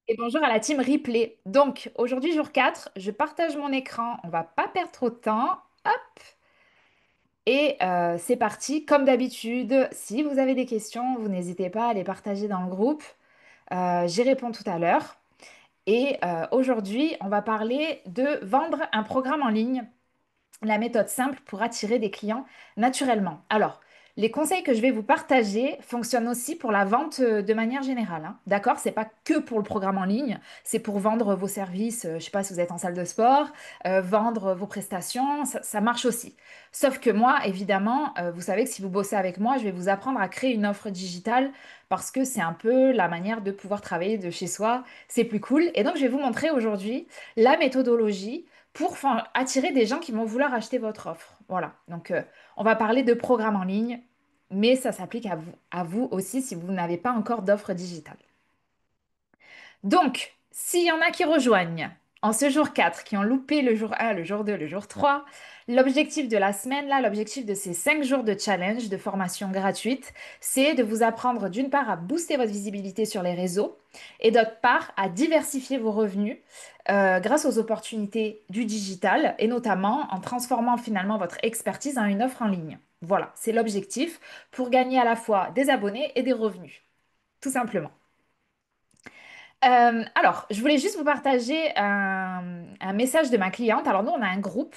Et bonjour à la team Replay. Donc, aujourd'hui, jour 4, je partage mon écran. On va pas perdre trop de temps. Hop. Et c'est parti. Comme d'habitude, si vous avez des questions, vous n'hésitez pas à les partager dans le groupe. J'y réponds tout à l'heure. Et aujourd'hui, on va parler de vendre un programme en ligne, la méthode simple pour attirer des clients naturellement. Alors, les conseils que je vais vous partager fonctionnent aussi pour la vente de manière générale, hein. D'accord? C'est pas que pour le programme en ligne, c'est pour vendre vos services, je sais pas si vous êtes en salle de sport, vendre vos prestations, ça marche aussi. Sauf que moi, évidemment, vous savez que si vous bossez avec moi, je vais vous apprendre à créer une offre digitale parce que c'est un peu la manière de pouvoir travailler de chez soi, c'est plus cool. Et donc, je vais vous montrer aujourd'hui la méthodologie pour attirer des gens qui vont vouloir acheter votre offre. Voilà. Donc, on va parler de programme en ligne, mais ça s'applique à vous aussi si vous n'avez pas encore d'offre digitale. Donc, s'il y en a qui rejoignent en ce jour 4, qui ont loupé le jour 1, le jour 2, le jour 3, l'objectif de la semaine, là, l'objectif de ces 5 jours de challenge, de formation gratuite, c'est de vous apprendre d'une part à booster votre visibilité sur les réseaux et d'autre part à diversifier vos revenus grâce aux opportunités du digital et notamment en transformant finalement votre expertise en une offre en ligne. Voilà, c'est l'objectif pour gagner à la fois des abonnés et des revenus, tout simplement. Alors, je voulais juste vous partager un message de ma cliente. Alors, nous, on a un groupe,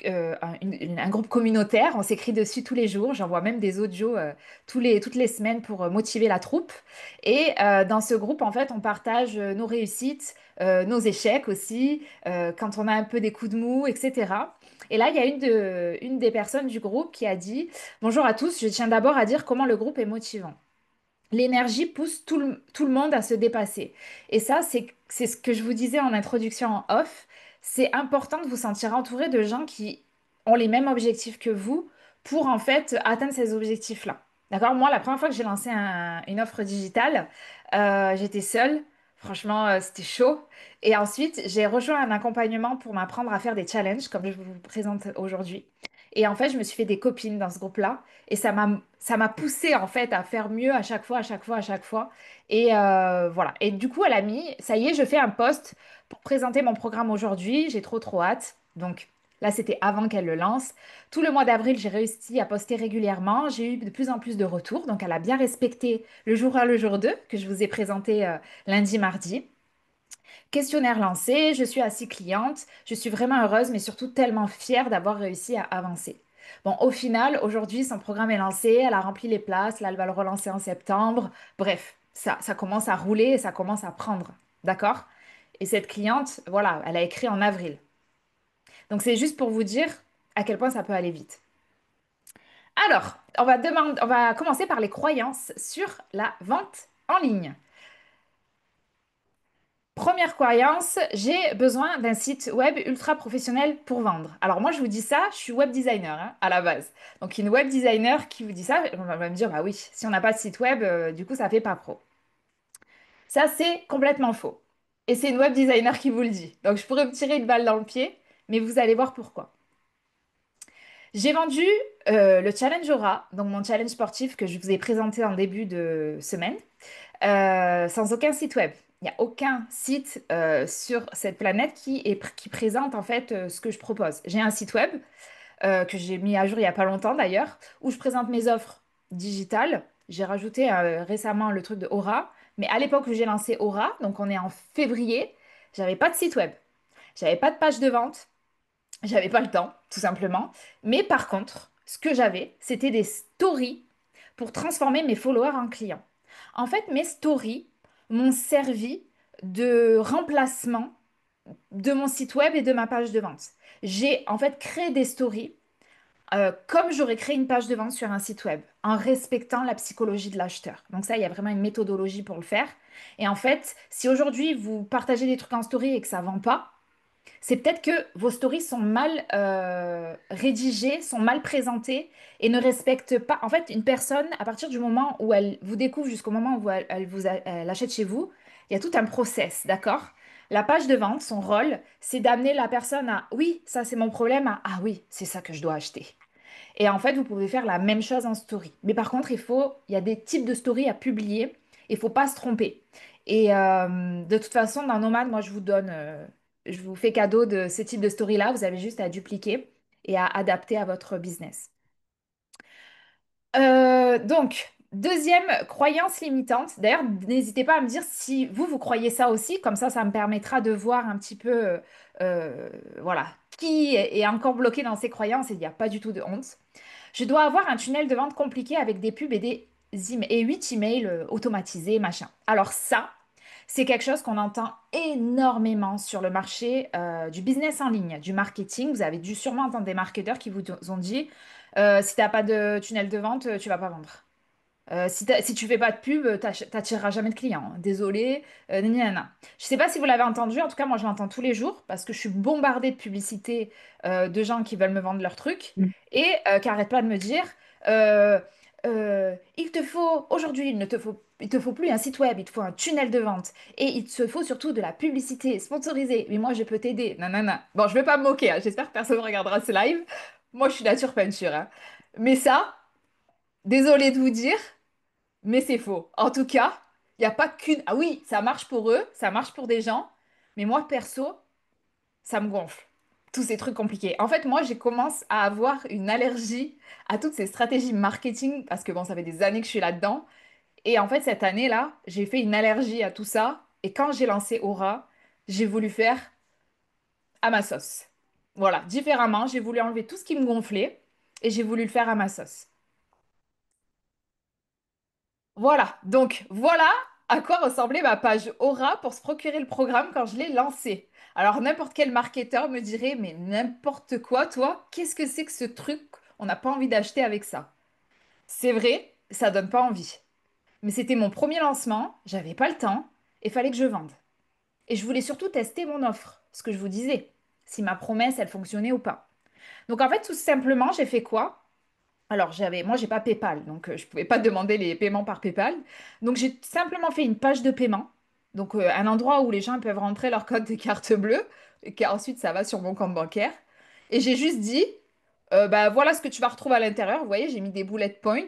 un groupe communautaire. On s'écrit dessus tous les jours. J'envoie même des audios toutes les semaines pour motiver la troupe. Et dans ce groupe, en fait, on partage nos réussites, nos échecs aussi, quand on a un peu des coups de mou, etc. Et là, il y a une des personnes du groupe qui a dit: Bonjour à tous, je tiens d'abord à dire comment le groupe est motivant. L'énergie pousse tout le monde à se dépasser. Et ça, c'est ce que je vous disais en introduction en off. C'est important de vous sentir entouré de gens qui ont les mêmes objectifs que vous pour en fait atteindre ces objectifs-là. D'accord? Moi, la première fois que j'ai lancé une offre digitale, j'étais seule. Franchement, c'était chaud. Et ensuite, j'ai rejoint un accompagnement pour m'apprendre à faire des challenges, comme je vous présente aujourd'hui. Et en fait, je me suis fait des copines dans ce groupe-là. Et ça m'a poussée en fait à faire mieux à chaque fois, à chaque fois, à chaque fois. Et voilà. Et du coup, elle a mis, ça y est, je fais un post pour présenter mon programme aujourd'hui. J'ai trop hâte. Donc là, c'était avant qu'elle le lance. Tout le mois d'avril, j'ai réussi à poster régulièrement. J'ai eu de plus en plus de retours. Donc elle a bien respecté le jour 1, le jour 2 que je vous ai présenté lundi, mardi. Questionnaire lancé, je suis assise cliente, je suis vraiment heureuse, mais surtout tellement fière d'avoir réussi à avancer. Bon, au final, aujourd'hui, son programme est lancé, elle a rempli les places, là, elle va le relancer en septembre. Bref, ça commence à rouler et ça commence à prendre. D'accord? Et cette cliente, voilà, elle a écrit en avril. Donc, c'est juste pour vous dire à quel point ça peut aller vite. Alors, on va commencer par les croyances sur la vente en ligne. Première croyance, j'ai besoin d'un site web ultra professionnel pour vendre. Alors moi, je vous dis ça, je suis web designer hein, à la base. Donc une web designer qui vous dit ça, on va me dire, bah oui, si on n'a pas de site web, du coup, ça fait pas pro. Ça, c'est complètement faux. Et c'est une web designer qui vous le dit. Donc je pourrais me tirer une balle dans le pied, mais vous allez voir pourquoi. J'ai vendu le challenge Aura, donc mon challenge sportif que je vous ai présenté en début de semaine. Sans aucun site web. Il n'y a aucun site sur cette planète qui présente en fait ce que je propose. J'ai un site web que j'ai mis à jour il n'y a pas longtemps d'ailleurs, où je présente mes offres digitales. J'ai rajouté récemment le truc de Aura, mais à l'époque où j'ai lancé Aura, donc on est en février, j'avais pas de site web, j'avais pas de page de vente, j'avais pas le temps, tout simplement. Mais par contre, ce que j'avais, c'était des stories pour transformer mes followers en clients. En fait, mes stories m'ont servi de remplacement de mon site web et de ma page de vente. J'ai en fait créé des stories comme j'aurais créé une page de vente sur un site web, en respectant la psychologie de l'acheteur. Donc ça, il y a vraiment une méthodologie pour le faire. Et en fait, si aujourd'hui vous partagez des trucs en story et que ça vend pas, c'est peut-être que vos stories sont mal rédigées, sont mal présentées et ne respectent pas. En fait, une personne, à partir du moment où elle vous découvre jusqu'au moment où elle achète chez vous, il y a tout un process, d'accord? La page de vente, son rôle, c'est d'amener la personne à oui, ça c'est mon problème, à ah oui, c'est ça que je dois acheter. Et en fait, vous pouvez faire la même chose en story. Mais par contre, il y a des types de stories à publier. Il faut pas se tromper. Et de toute façon, dans Nomad, moi, je vous fais cadeau de ce type de story-là. Vous avez juste à dupliquer et à adapter à votre business. Donc, deuxième croyance limitante. D'ailleurs, n'hésitez pas à me dire si vous, vous croyez ça aussi. Comme ça me permettra de voir un petit peu, voilà, qui est encore bloqué dans ses croyances et il n'y a pas du tout de honte. Je dois avoir un tunnel de vente compliqué avec des pubs et et 8 emails automatisés, machin. Alors ça, c'est quelque chose qu'on entend énormément sur le marché du business en ligne, du marketing. Vous avez dû sûrement entendre des marketeurs qui vous ont dit, si tu n'as pas de tunnel de vente, tu vas pas vendre. Si tu fais pas de pub, t'attireras jamais de clients. Désolé. Nanana. Je sais pas si vous l'avez entendu. En tout cas, moi, je l'entends tous les jours parce que je suis bombardée de publicités de gens qui veulent me vendre leurs trucs Mm. et qui arrêtent pas de me dire euh, il te faut aujourd'hui, il te faut plus un site web, il te faut un tunnel de vente et il te faut surtout de la publicité sponsorisée. Mais moi, je peux t'aider. Nanana. Bon, je vais pas me moquer, hein. J'espère que personne ne regardera ce live. Moi, je suis nature peinture, hein. Mais ça, désolé de vous dire. Mais c'est faux. En tout cas, il n'y a pas qu'une... Ah oui, ça marche pour eux, ça marche pour des gens, mais moi, perso, ça me gonfle. Tous ces trucs compliqués. En fait, moi, j'ai commencé à avoir une allergie à toutes ces stratégies marketing parce que bon, ça fait des années que je suis là-dedans. Et en fait, cette année-là, j'ai fait une allergie à tout ça. Et quand j'ai lancé Aura, j'ai voulu faire à ma sauce. Voilà, différemment, j'ai voulu enlever tout ce qui me gonflait et j'ai voulu le faire à ma sauce. Voilà, donc voilà à quoi ressemblait ma page Aura pour se procurer le programme quand je l'ai lancé. Alors n'importe quel marketeur me dirait, mais n'importe quoi, toi, qu'est-ce que c'est que ce truc? On n'a pas envie d'acheter avec ça. C'est vrai, ça donne pas envie. Mais c'était mon premier lancement, j'avais pas le temps, et fallait que je vende. Et je voulais surtout tester mon offre, ce que je vous disais, si ma promesse, elle fonctionnait ou pas. Donc en fait, tout simplement, j'ai fait quoi? Alors, moi, j'ai pas PayPal, donc je pouvais pas demander les paiements par PayPal. Donc, j'ai simplement fait une page de paiement, donc un endroit où les gens peuvent rentrer leur code de carte bleue, et qu'ensuite ça va sur mon compte bancaire. Et j'ai juste dit, bah voilà ce que tu vas retrouver à l'intérieur. Vous voyez, j'ai mis des bullet points,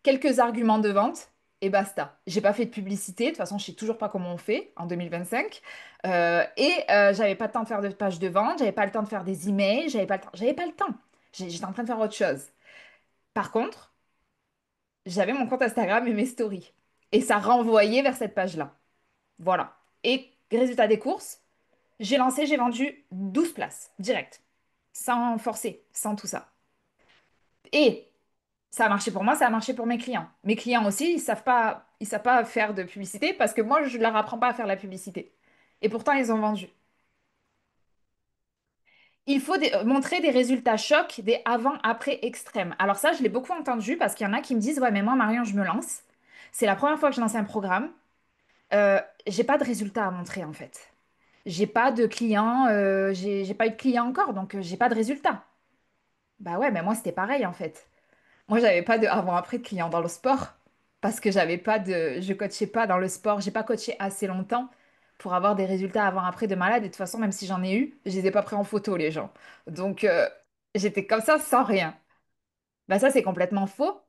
quelques arguments de vente, et basta. J'ai pas fait de publicité. De toute façon, je sais toujours pas comment on fait en 2025. J'avais pas le temps de faire de page de vente, j'avais pas le temps de faire des emails, j'avais pas le temps. J'étais en train de faire autre chose. Par contre, j'avais mon compte Instagram et mes stories. Et ça renvoyait vers cette page-là. Voilà. Et résultat des courses, j'ai lancé, j'ai vendu 12 places, direct. Sans forcer, sans tout ça. Et ça a marché pour moi, ça a marché pour mes clients. Mes clients aussi, ils savent pas faire de publicité parce que moi, je ne leur apprends pas à faire la publicité. Et pourtant, ils ont vendu. Il faut montrer des résultats chocs, des avant-après extrêmes. Alors ça, je l'ai beaucoup entendu parce qu'il y en a qui me disent, ouais, mais moi, Marion, je me lance. C'est la première fois que je lance un programme. J'ai pas de résultats à montrer en fait. J'ai pas de clients, j'ai pas eu de clients encore, donc j'ai pas de résultats. Bah ouais, mais moi c'était pareil en fait. Moi j'avais pas de avant-après de clients dans le sport parce que je coachais pas dans le sport, j'ai pas coaché assez longtemps pour avoir des résultats avant-après de malade. Et de toute façon, même si j'en ai eu, je les ai pas pris en photo les gens. Donc j'étais comme ça sans rien. Bah ça c'est complètement faux.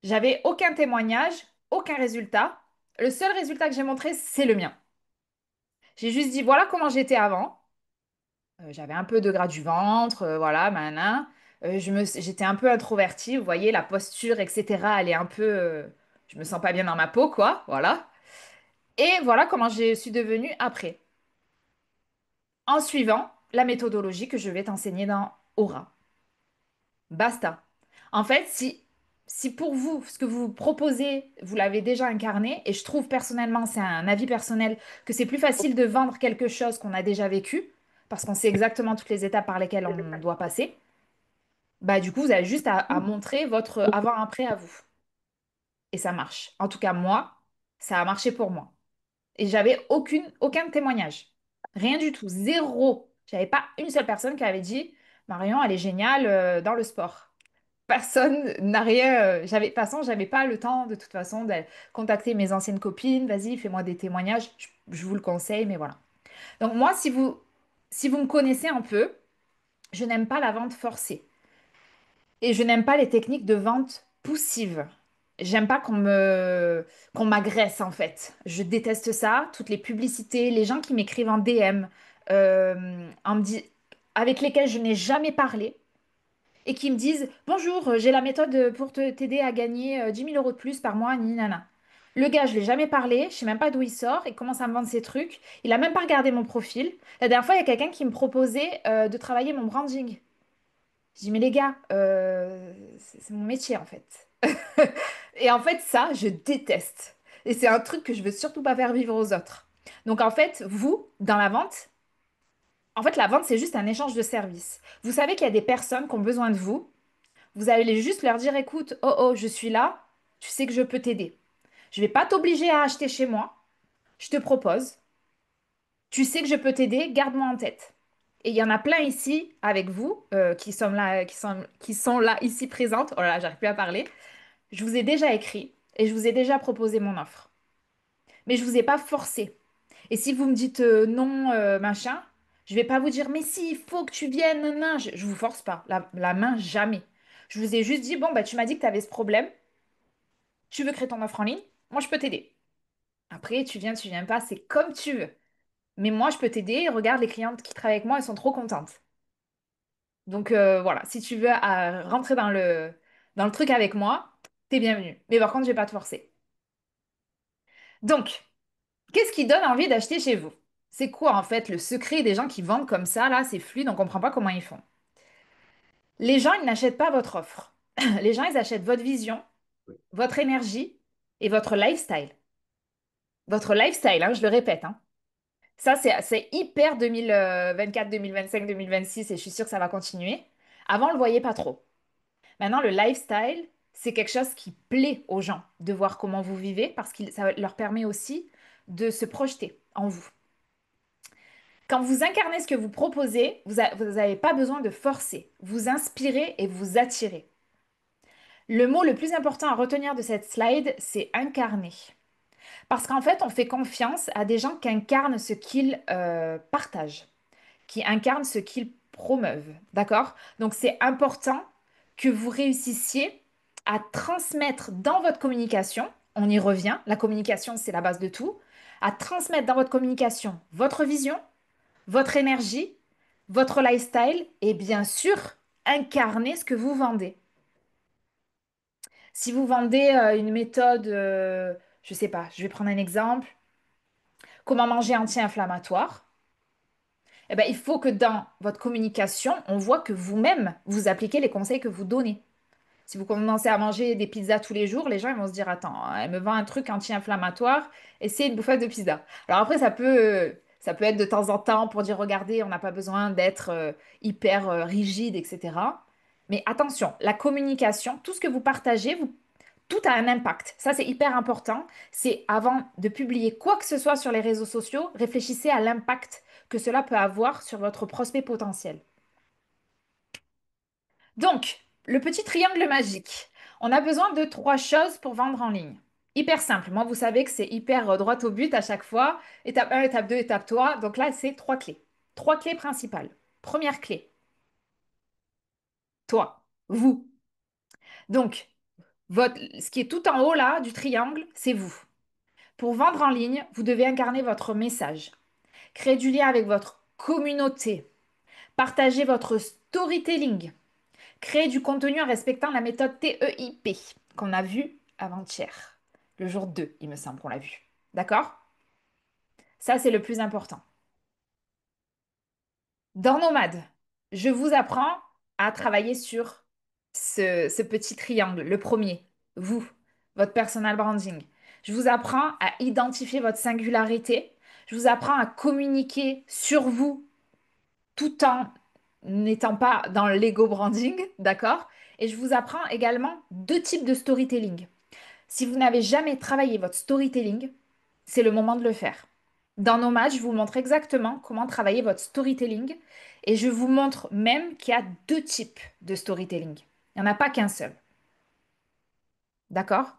J'avais aucun témoignage, aucun résultat. Le seul résultat que j'ai montré, c'est le mien. J'ai juste dit, voilà comment j'étais avant. J'avais un peu de gras du ventre, voilà, maintenant. J'étais un peu introvertie, vous voyez, la posture, etc. Elle est un peu, je me sens pas bien dans ma peau, quoi, voilà. Et voilà comment je suis devenue après, en suivant la méthodologie que je vais t'enseigner dans Aura. Basta. En fait, si pour vous, ce que vous proposez, vous l'avez déjà incarné, et je trouve personnellement, c'est un avis personnel, que c'est plus facile de vendre quelque chose qu'on a déjà vécu, parce qu'on sait exactement toutes les étapes par lesquelles on doit passer, bah du coup, vous avez juste à montrer votre avant-après à vous. Et ça marche. En tout cas, moi, ça a marché pour moi. Et j'avais aucun témoignage. Rien du tout. Zéro. J'avais pas une seule personne qui avait dit, Marion, elle est géniale dans le sport. Personne n'a rien. De toute façon, j'avais pas le temps de toute façon de contacter mes anciennes copines. Vas-y, fais-moi des témoignages. Je vous le conseille, mais voilà. Donc moi, si vous me connaissez un peu, je n'aime pas la vente forcée et je n'aime pas les techniques de vente poussive. J'aime pas qu'on m'agresse en fait. Je déteste ça. Toutes les publicités, les gens qui m'écrivent en DM, en me dit- avec lesquels je n'ai jamais parlé et qui me disent bonjour, j'ai la méthode pour t'aider à gagner 10 000 euros de plus par mois, ni nana. Le gars, je l'ai jamais parlé, je sais même pas d'où il sort, il commence à me vendre ses trucs. Il a même pas regardé mon profil. La dernière fois, il y a quelqu'un qui me proposait de travailler mon branding. Je dis mais les gars, c'est mon métier en fait. Et en fait, ça, je déteste. Et c'est un truc que je veux surtout pas faire vivre aux autres. Donc en fait, vous, dans la vente, en fait, la vente, c'est juste un échange de services. Vous savez qu'il y a des personnes qui ont besoin de vous. Vous allez juste leur dire, écoute, oh oh, je suis là, tu sais que je peux t'aider. Je vais pas t'obliger à acheter chez moi. Je te propose. Tu sais que je peux t'aider, garde-moi en tête. Et il y en a plein ici avec vous qui sont là ici présentes. Oh là là, j'arrive plus à parler. Je vous ai déjà écrit et je vous ai déjà proposé mon offre. Mais je vous ai pas forcé. Et si vous me dites non, machin, je vais pas vous dire, mais si, il faut que tu viennes, non, non, je vous force pas. La main, jamais. Je vous ai juste dit, bon, bah, tu m'as dit que tu avais ce problème. Tu veux créer ton offre en ligne? Moi, je peux t'aider. Après, tu viens pas, c'est comme tu veux. Mais moi, je peux t'aider. Regarde, les clientes qui travaillent avec moi, elles sont trop contentes. Donc voilà, si tu veux rentrer dans le truc avec moi, t'es bienvenue. Mais par contre, je vais pas te forcer. Donc, qu'est-ce qui donne envie d'acheter chez vous? C'est quoi en fait le secret des gens qui vendent comme ça, là, c'est fluide, on comprend pas comment ils font. Les gens, ils n'achètent pas votre offre. Les gens, ils achètent votre vision, votre énergie et votre lifestyle. Votre lifestyle, hein, je le répète, hein. Ça, c'est hyper 2024, 2025, 2026 et je suis sûre que ça va continuer. Avant, on le voyait pas trop. Maintenant, le lifestyle, c'est quelque chose qui plaît aux gens de voir comment vous vivez parce que ça leur permet aussi de se projeter en vous. Quand vous incarnez ce que vous proposez, vous n'avez pas besoin de forcer. Vous inspirez et vous attirez. Le mot le plus important à retenir de cette slide, c'est incarner. Parce qu'en fait, on fait confiance à des gens qui incarnent ce qu'ils partagent, qui incarnent ce qu'ils promeuvent. D'accord? Donc, c'est important que vous réussissiez à transmettre dans votre communication, on y revient, la communication, c'est la base de tout, à transmettre dans votre communication votre vision, votre énergie, votre lifestyle et bien sûr, incarner ce que vous vendez. Si vous vendez une méthode, je sais pas, je vais prendre un exemple, comment manger anti-inflammatoire, eh ben, il faut que dans votre communication, on voit que vous-même, vous appliquez les conseils que vous donnez. Si vous commencez à manger des pizzas tous les jours, les gens ils vont se dire, attends, elle me vend un truc anti-inflammatoire et c'est une bouffette de pizza. Alors après, ça peut être de temps en temps pour dire, regardez, on n'a pas besoin d'être hyper rigide, etc. Mais attention, la communication, tout ce que vous partagez, tout a un impact. Ça, c'est hyper important. C'est avant de publier quoi que ce soit sur les réseaux sociaux, réfléchissez à l'impact que cela peut avoir sur votre prospect potentiel. Donc, le petit triangle magique. On a besoin de trois choses pour vendre en ligne. Hyper simple. Moi, vous savez que c'est hyper droit au but à chaque fois. Étape 1, étape 2, étape 3. Donc là, c'est trois clés. Trois clés principales. Première clé, toi, vous. Donc, ce qui est tout en haut là du triangle, c'est vous. Pour vendre en ligne, vous devez incarner votre message, créer du lien avec votre communauté, partager votre storytelling, créer du contenu en respectant la méthode TEIP qu'on a vue avant-hier. Le jour 2, il me semble qu'on l'a vu. D'accord? Ça, c'est le plus important. Dans Nomade, je vous apprends à travailler sur ce petit triangle, le premier, vous, votre personal branding. Je vous apprends à identifier votre singularité. Je vous apprends à communiquer sur vous tout en n'étant pas dans l'ego branding, d'accord? Et je vous apprends également deux types de storytelling. Si vous n'avez jamais travaillé votre storytelling, c'est le moment de le faire. Dans nos matchs, je vous montre exactement comment travailler votre storytelling et je vous montre même qu'il y a deux types de storytelling. Il n'y en a pas qu'un seul. D'accord?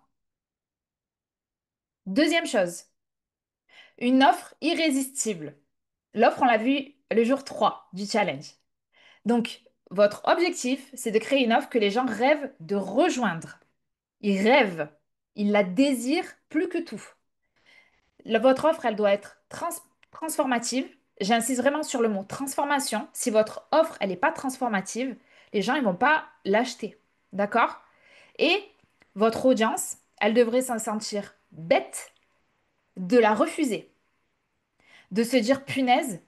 Deuxième chose, une offre irrésistible. L'offre, on l'a vu le jour 3 du challenge. Donc, votre objectif, c'est de créer une offre que les gens rêvent de rejoindre. Ils rêvent. Ils la désirent plus que tout. Votre offre, elle doit être transformative. J'insiste vraiment sur le mot transformation. Si votre offre, elle n'est pas transformative, les gens, ils vont pas l'acheter. D'accord? Et votre audience, elle devrait s'en sentir bête de la refuser. De se dire, punaise,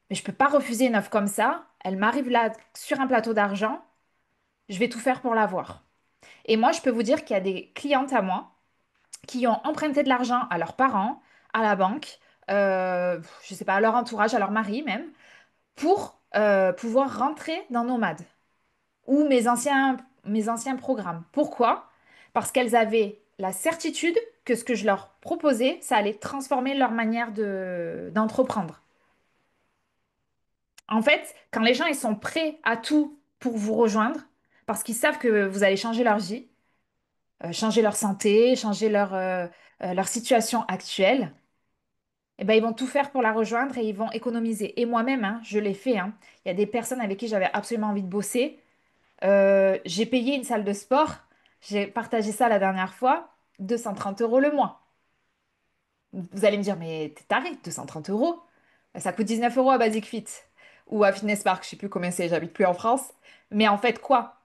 mais je peux pas refuser une offre comme ça. Elle m'arrive là sur un plateau d'argent. Je vais tout faire pour l'avoir. Et moi, je peux vous dire qu'il y a des clientes à moi qui ont emprunté de l'argent à leurs parents, à la banque, je sais pas, à leur entourage, à leur mari même, pour pouvoir rentrer dans Nomade ou mes anciens programmes. Pourquoi? Parce qu'elles avaient la certitude que ce que je leur proposais, ça allait transformer leur manière d'entreprendre. En fait, quand les gens ils sont prêts à tout pour vous rejoindre, parce qu'ils savent que vous allez changer leur vie, changer leur santé, changer leur situation actuelle, eh ben, ils vont tout faire pour la rejoindre et ils vont économiser. Et moi-même, hein, je l'ai fait, hein. Il y a des personnes avec qui j'avais absolument envie de bosser. J'ai payé une salle de sport. J'ai partagé ça la dernière fois. 230 euros le mois. Vous allez me dire, mais t'es taré, 230 euros. Ça coûte 19 euros à Basic Fit ou à Fitness Park. Je sais plus combien c'est, j'habite plus en France. Mais en fait, quoi?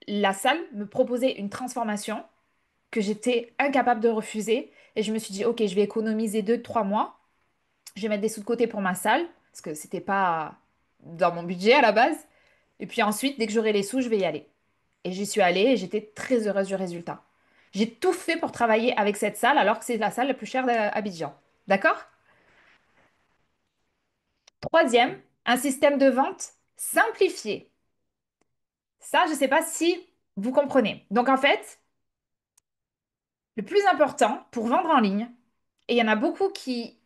La salle me proposait une transformation que j'étais incapable de refuser. Et je me suis dit, ok, je vais économiser 2, 3 mois. Je vais mettre des sous de côté pour ma salle, parce que c'était pas dans mon budget à la base. Et puis ensuite, dès que j'aurai les sous, je vais y aller. Et j'y suis allée et j'étais très heureuse du résultat. J'ai tout fait pour travailler avec cette salle, alors que c'est la salle la plus chère d'Abidjan. D'accord? Troisième, un système de vente simplifié. Ça, je ne sais pas si vous comprenez. Donc en fait, le plus important pour vendre en ligne, et il y en a beaucoup qui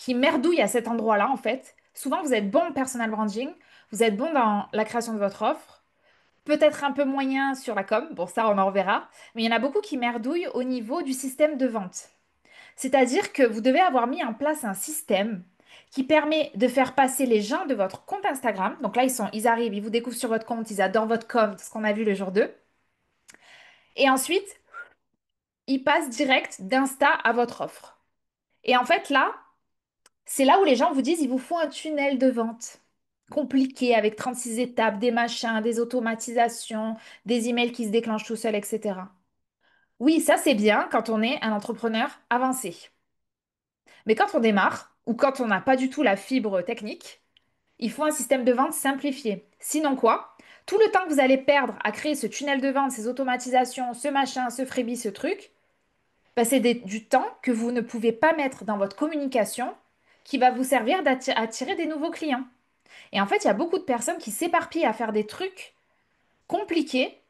merdouillent à cet endroit-là, en fait. Souvent, vous êtes bon en personal branding, vous êtes bon dans la création de votre offre, peut-être un peu moyen sur la com, bon, ça, on en reverra, mais il y en a beaucoup qui merdouillent au niveau du système de vente. C'est-à-dire que vous devez avoir mis en place un système qui permet de faire passer les gens de votre compte Instagram. Donc là, ils arrivent, ils vous découvrent sur votre compte, ils adorent votre com, tout ce qu'on a vu le jour 2. Et ensuite, ils passent direct d'Insta à votre offre. Et en fait, là, c'est là où les gens vous disent, il vous faut un tunnel de vente compliqué avec 36 étapes, des machins, des automatisations, des emails qui se déclenchent tout seuls, etc. Oui, ça c'est bien quand on est un entrepreneur avancé. Mais quand on démarre ou quand on n'a pas du tout la fibre technique, il faut un système de vente simplifié. Sinon quoi? Tout le temps que vous allez perdre à créer ce tunnel de vente, ces automatisations, ce machin, ce freebie, ce truc, bah, c'est du temps que vous ne pouvez pas mettre dans votre communication qui va vous servir d'attirer des nouveaux clients. Et en fait, il y a beaucoup de personnes qui s'éparpillent à faire des trucs compliqués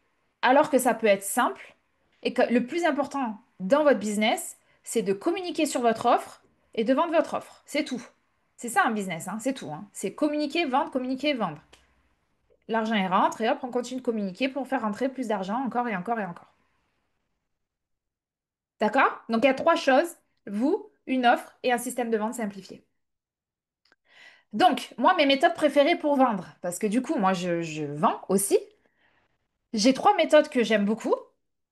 alors que ça peut être simple et que le plus important dans votre business, c'est de communiquer sur votre offre et de vendre votre offre. C'est tout. C'est ça un business, hein, c'est tout, hein. C'est communiquer, vendre. L'argent il rentre et hop, on continue de communiquer pour faire rentrer plus d'argent encore et encore et encore. D'accord? Donc il y a trois choses, vous, une offre et un système de vente simplifié. Donc, moi, mes méthodes préférées pour vendre, parce que du coup, moi, je vends aussi. J'ai trois méthodes que j'aime beaucoup.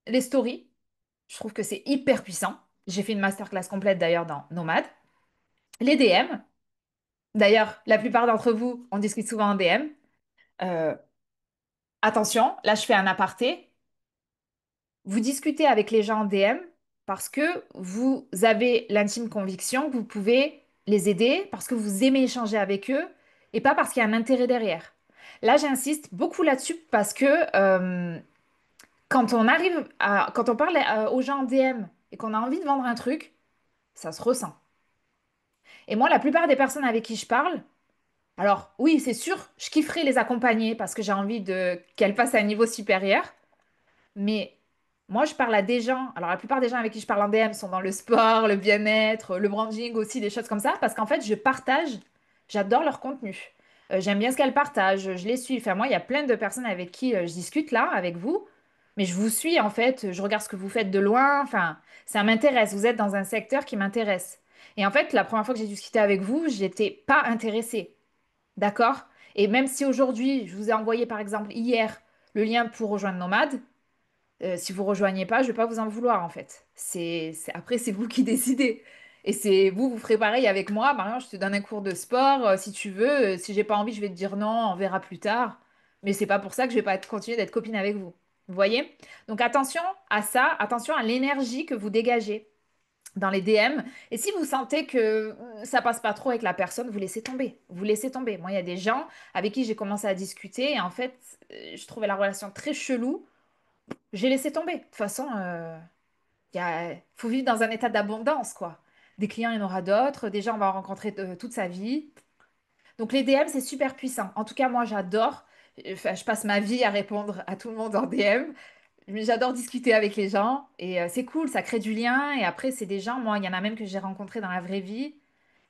Les stories, je trouve que c'est hyper puissant. J'ai fait une masterclass complète d'ailleurs dans Nomade. Les DM, d'ailleurs, la plupart d'entre vous, on discute souvent en DM. Euh, Attention, là, je fais un aparté. Vous discutez avec les gens en DM parce que vous avez l'intime conviction que vous pouvez les aider, parce que vous aimez échanger avec eux et pas parce qu'il y a un intérêt derrière. Là, j'insiste beaucoup là-dessus parce que quand on parle aux gens en DM et qu'on a envie de vendre un truc, ça se ressent. Et moi, la plupart des personnes avec qui je parle, alors oui, c'est sûr, je kifferais les accompagner parce que j'ai envie de qu'elles passent à un niveau supérieur. Mais moi, je parle à des gens. Alors, la plupart des gens avec qui je parle en DM sont dans le sport, le bien-être, le branding aussi, des choses comme ça. Parce qu'en fait, je partage, j'adore leur contenu. J'aime bien ce qu'elles partagent, je les suis. Enfin, moi, il y a plein de personnes avec qui je discute là, avec vous. Mais je vous suis, en fait. Je regarde ce que vous faites de loin. Enfin, ça m'intéresse. Vous êtes dans un secteur qui m'intéresse. Et en fait, la première fois que j'ai discuté avec vous, j'étais pas intéressée. D'accord? Et même si aujourd'hui, je vous ai envoyé, par exemple, hier, le lien pour rejoindre Nomade, Si vous rejoignez pas, je vais pas vous en vouloir en fait. Après, c'est vous qui décidez. Et c'est vous, vous ferez pareil avec moi. Marion, je te donne un cours de sport si tu veux. Si j'ai pas envie, je vais te dire non, on verra plus tard. Mais c'est pas pour ça que je vais pas continuer d'être copine avec vous. Vous voyez? Donc attention à ça, attention à l'énergie que vous dégagez dans les DM. Et si vous sentez que ça passe pas trop avec la personne, vous laissez tomber. Vous laissez tomber. Moi, il y a des gens avec qui j'ai commencé à discuter et en fait, je trouvais la relation très chelou. J'ai laissé tomber. De toute façon, faut vivre dans un état d'abondance, quoi. Des clients, il y en aura d'autres. Déjà, on va en rencontrer toute sa vie. Donc, les DM, c'est super puissant. En tout cas, moi, j'adore. Enfin, je passe ma vie à répondre à tout le monde en DM. Mais j'adore discuter avec les gens. Et c'est cool, ça crée du lien. Et après, c'est des gens, moi, il y en a même que j'ai rencontrés dans la vraie vie.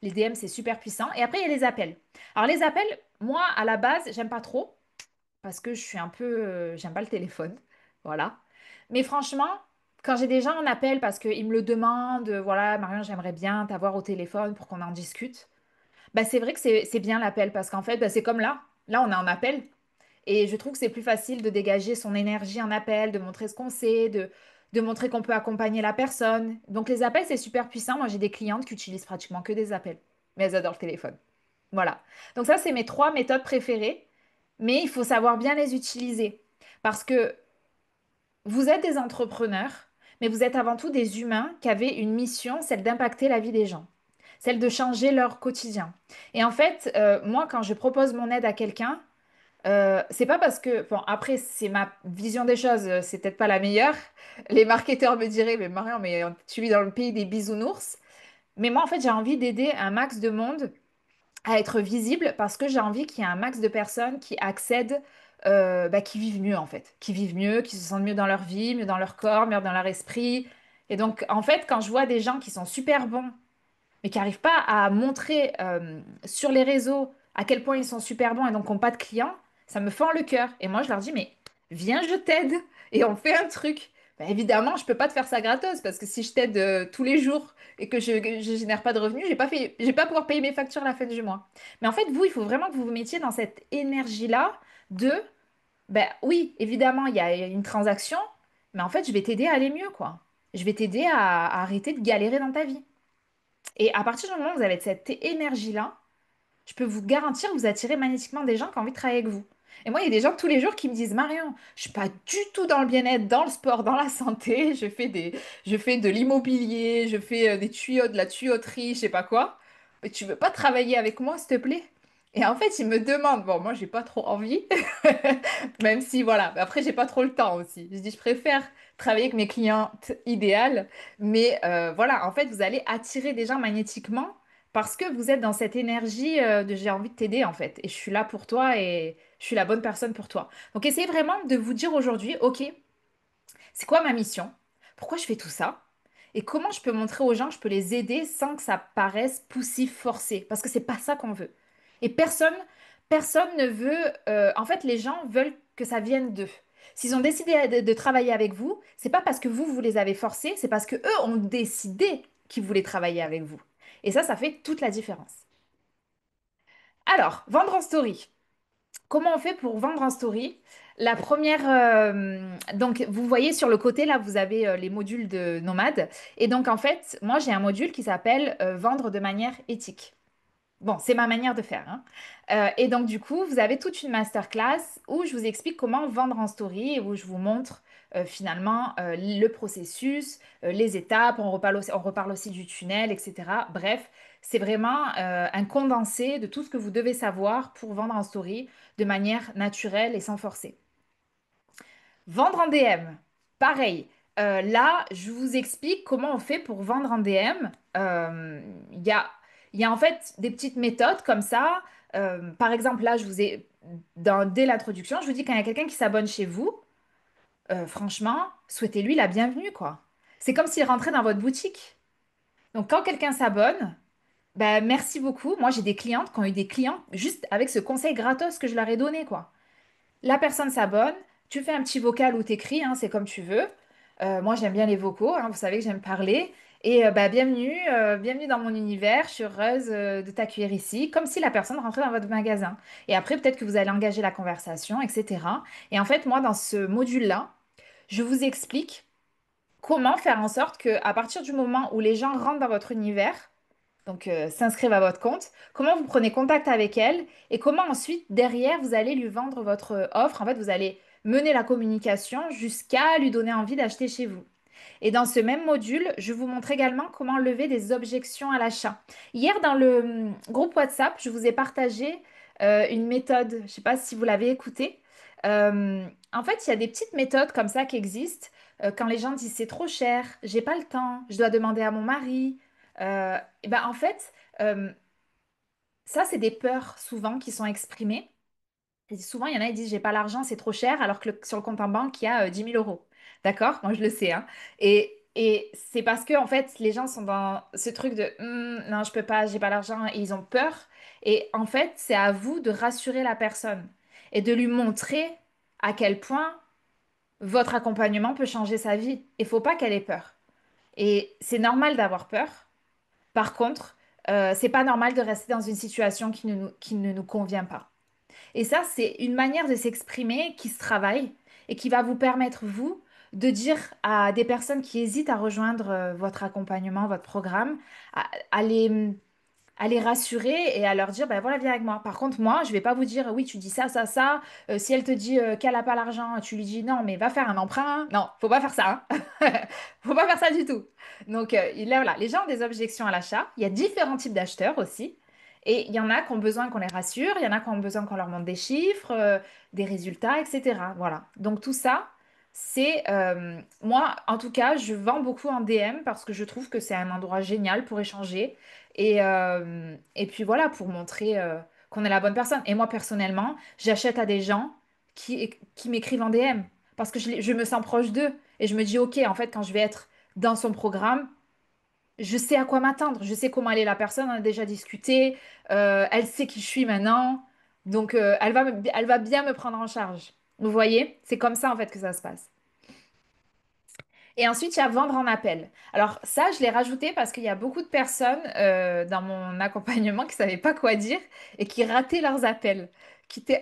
Les DM, c'est super puissant. Et après, il y a les appels. Alors, les appels, moi, à la base, j'aime pas trop parce que je suis un peu, j'aime pas le téléphone, voilà. Mais franchement, quand j'ai des gens en appel parce qu'ils me le demandent, voilà, Marion, j'aimerais bien t'avoir au téléphone pour qu'on en discute. Bah c'est vrai que c'est bien l'appel parce qu'en fait, bah, c'est comme là, on est en appel et je trouve que c'est plus facile de dégager son énergie en appel, de montrer ce qu'on sait, de montrer qu'on peut accompagner la personne. Donc les appels, c'est super puissant. Moi, j'ai des clientes qui utilisent pratiquement que des appels, mais elles adorent le téléphone. Voilà. Donc ça, c'est mes trois méthodes préférées, mais il faut savoir bien les utiliser parce que vous êtes des entrepreneurs, mais vous êtes avant tout des humains qui avaient une mission, celle d'impacter la vie des gens, celle de changer leur quotidien. Et en fait, moi, quand je propose mon aide à quelqu'un, c'est pas parce que, bon, après, c'est ma vision des choses, c'est peut-être pas la meilleure. Les marketeurs me diraient, mais Marion, mais tu vis dans le pays des bisounours. Mais moi, en fait, j'ai envie d'aider un max de monde à être visible parce que j'ai envie qu'il y ait un max de personnes qui accèdent, bah, qui vivent mieux en fait, qui vivent mieux, qui se sentent mieux dans leur vie, mieux dans leur corps, mieux dans leur esprit. Et donc, en fait, quand je vois des gens qui sont super bons, mais qui n'arrivent pas à montrer sur les réseaux à quel point ils sont super bons et donc n'ont pas de clients, ça me fend le cœur. Et moi, je leur dis, mais viens, je t'aide et on fait un truc. Bah, évidemment, je peux pas te faire ça gratos parce que si je t'aide tous les jours et que je génère pas de revenus, je vais pas pouvoir payer mes factures à la fin du mois. Mais en fait, vous, il faut vraiment que vous vous mettiez dans cette énergie-là de, ben oui, évidemment, il y a une transaction, mais en fait, je vais t'aider à aller mieux, quoi. Je vais t'aider à arrêter de galérer dans ta vie. Et à partir du moment où vous avez cette énergie-là, je peux vous garantir que vous attirez magnétiquement des gens qui ont envie de travailler avec vous. Et moi, il y a des gens tous les jours qui me disent, Marion, je suis pas du tout dans le bien-être, dans le sport, dans la santé. Je fais de l'immobilier, je fais des tuyaux, de la tuyauterie, je sais pas quoi. Mais tu veux pas travailler avec moi, s'il te plaît? Et en fait, ils me demandent, bon, moi, j'ai pas trop envie, même si, voilà. Après, j'ai pas trop le temps aussi. Je dis, je préfère travailler avec mes clientes idéales. Mais voilà, en fait, vous allez attirer des gens magnétiquement parce que vous êtes dans cette énergie de j'ai envie de t'aider, en fait. Et je suis là pour toi et je suis la bonne personne pour toi. Donc, essayez vraiment de vous dire aujourd'hui, OK, c'est quoi ma mission? Pourquoi je fais tout ça? Et comment je peux montrer aux gens que je peux les aider sans que ça paraisse poussif, forcé? Parce que c'est pas ça qu'on veut. Et personne ne veut. En fait, les gens veulent que ça vienne d'eux. S'ils ont décidé de travailler avec vous, c'est pas parce que vous les avez forcés, c'est parce que eux ont décidé qu'ils voulaient travailler avec vous. Et ça fait toute la différence. Alors, vendre en story. Comment on fait pour vendre en story? La première, donc vous voyez sur le côté là, vous avez les modules de Nomade. Et donc en fait, moi j'ai un module qui s'appelle vendre de manière éthique. Bon, c'est ma manière de faire, hein. Et donc du coup, vous avez toute une masterclass où je vous explique comment vendre en story et où je vous montre finalement le processus, les étapes. On reparle aussi du tunnel, etc. Bref, c'est vraiment un condensé de tout ce que vous devez savoir pour vendre en story de manière naturelle et sans forcer. Vendre en DM, pareil. Là, je vous explique comment on fait pour vendre en DM. Il y a, il y a en fait des petites méthodes comme ça. Par exemple, là, dès l'introduction, je vous dis quand il y a quelqu'un qui s'abonne chez vous, franchement, souhaitez-lui la bienvenue, quoi. C'est comme s'il rentrait dans votre boutique. Donc, quand quelqu'un s'abonne, ben, merci beaucoup. Moi, j'ai des clientes qui ont eu des clients juste avec ce conseil gratos que je leur ai donné, quoi. La personne s'abonne, tu fais un petit vocal ou t'écris, hein, c'est comme tu veux. Moi, j'aime bien les vocaux, hein, vous savez que j'aime parler. Et bah, bienvenue dans mon univers, je suis heureuse de t'accueillir ici, comme si la personne rentrait dans votre magasin. Et après, peut-être que vous allez engager la conversation, etc. Et en fait, moi, dans ce module-là, je vous explique comment faire en sorte que à partir du moment où les gens rentrent dans votre univers, donc s'inscrivent à votre compte, comment vous prenez contact avec elle et comment ensuite, derrière, vous allez lui vendre votre offre. En fait, vous allez mener la communication jusqu'à lui donner envie d'acheter chez vous. Et dans ce même module, je vous montre également comment lever des objections à l'achat. Hier, dans le groupe WhatsApp, je vous ai partagé une méthode. Je ne sais pas si vous l'avez écoutée. En fait, il y a des petites méthodes comme ça qui existent. Quand les gens disent c'est trop cher, j'ai pas le temps, je dois demander à mon mari. Et ben, en fait, euh, ça, c'est des peurs souvent qui sont exprimées. Et souvent, il y en a qui disent j'ai pas l'argent, c'est trop cher, alors que sur le compte en banque, il y a 10 000 euros. D'accord? Moi, je le sais, hein. Et c'est parce que, en fait, les gens sont dans ce truc de non, je peux pas, j'ai pas l'argent, et ils ont peur. Et en fait, c'est à vous de rassurer la personne et de lui montrer à quel point votre accompagnement peut changer sa vie. Il faut pas qu'elle ait peur. Et c'est normal d'avoir peur. Par contre, c'est pas normal de rester dans une situation qui ne nous convient pas. Et ça, c'est une manière de s'exprimer qui se travaille et qui va vous permettre, vous, de dire à des personnes qui hésitent à rejoindre votre accompagnement, votre programme, à, à les, à les rassurer et à leur dire, ben voilà, viens avec moi. Par contre, moi, je vais pas vous dire, oui, tu dis ça, ça, ça. Si elle te dit qu'elle n'a pas l'argent, tu lui dis, non, mais va faire un emprunt. Non, faut pas faire ça, hein. Faut pas faire ça du tout. Donc, voilà, les gens ont des objections à l'achat. Il y a différents types d'acheteurs aussi. Et il y en a qui ont besoin qu'on les rassure, il y en a qui ont besoin qu'on leur montre des chiffres, des résultats, etc. Voilà. Donc, tout ça, c'est, moi, en tout cas, je vends beaucoup en DM parce que je trouve que c'est un endroit génial pour échanger. Et puis voilà, pour montrer qu'on est la bonne personne. Et moi, personnellement, j'achète à des gens qui m'écrivent en DM parce que je me sens proche d'eux. Et je me dis, OK, en fait, quand je vais être dans son programme, je sais à quoi m'attendre. Je sais comment elle est la personne, on a déjà discuté. Elle sait qui je suis maintenant. Donc, elle va bien me prendre en charge. Vous voyez? C'est comme ça, en fait, que ça se passe. Et ensuite, il y a vendre en appel. Alors ça, je l'ai rajouté parce qu'il y a beaucoup de personnes dans mon accompagnement qui ne savaient pas quoi dire et qui rataient leurs appels.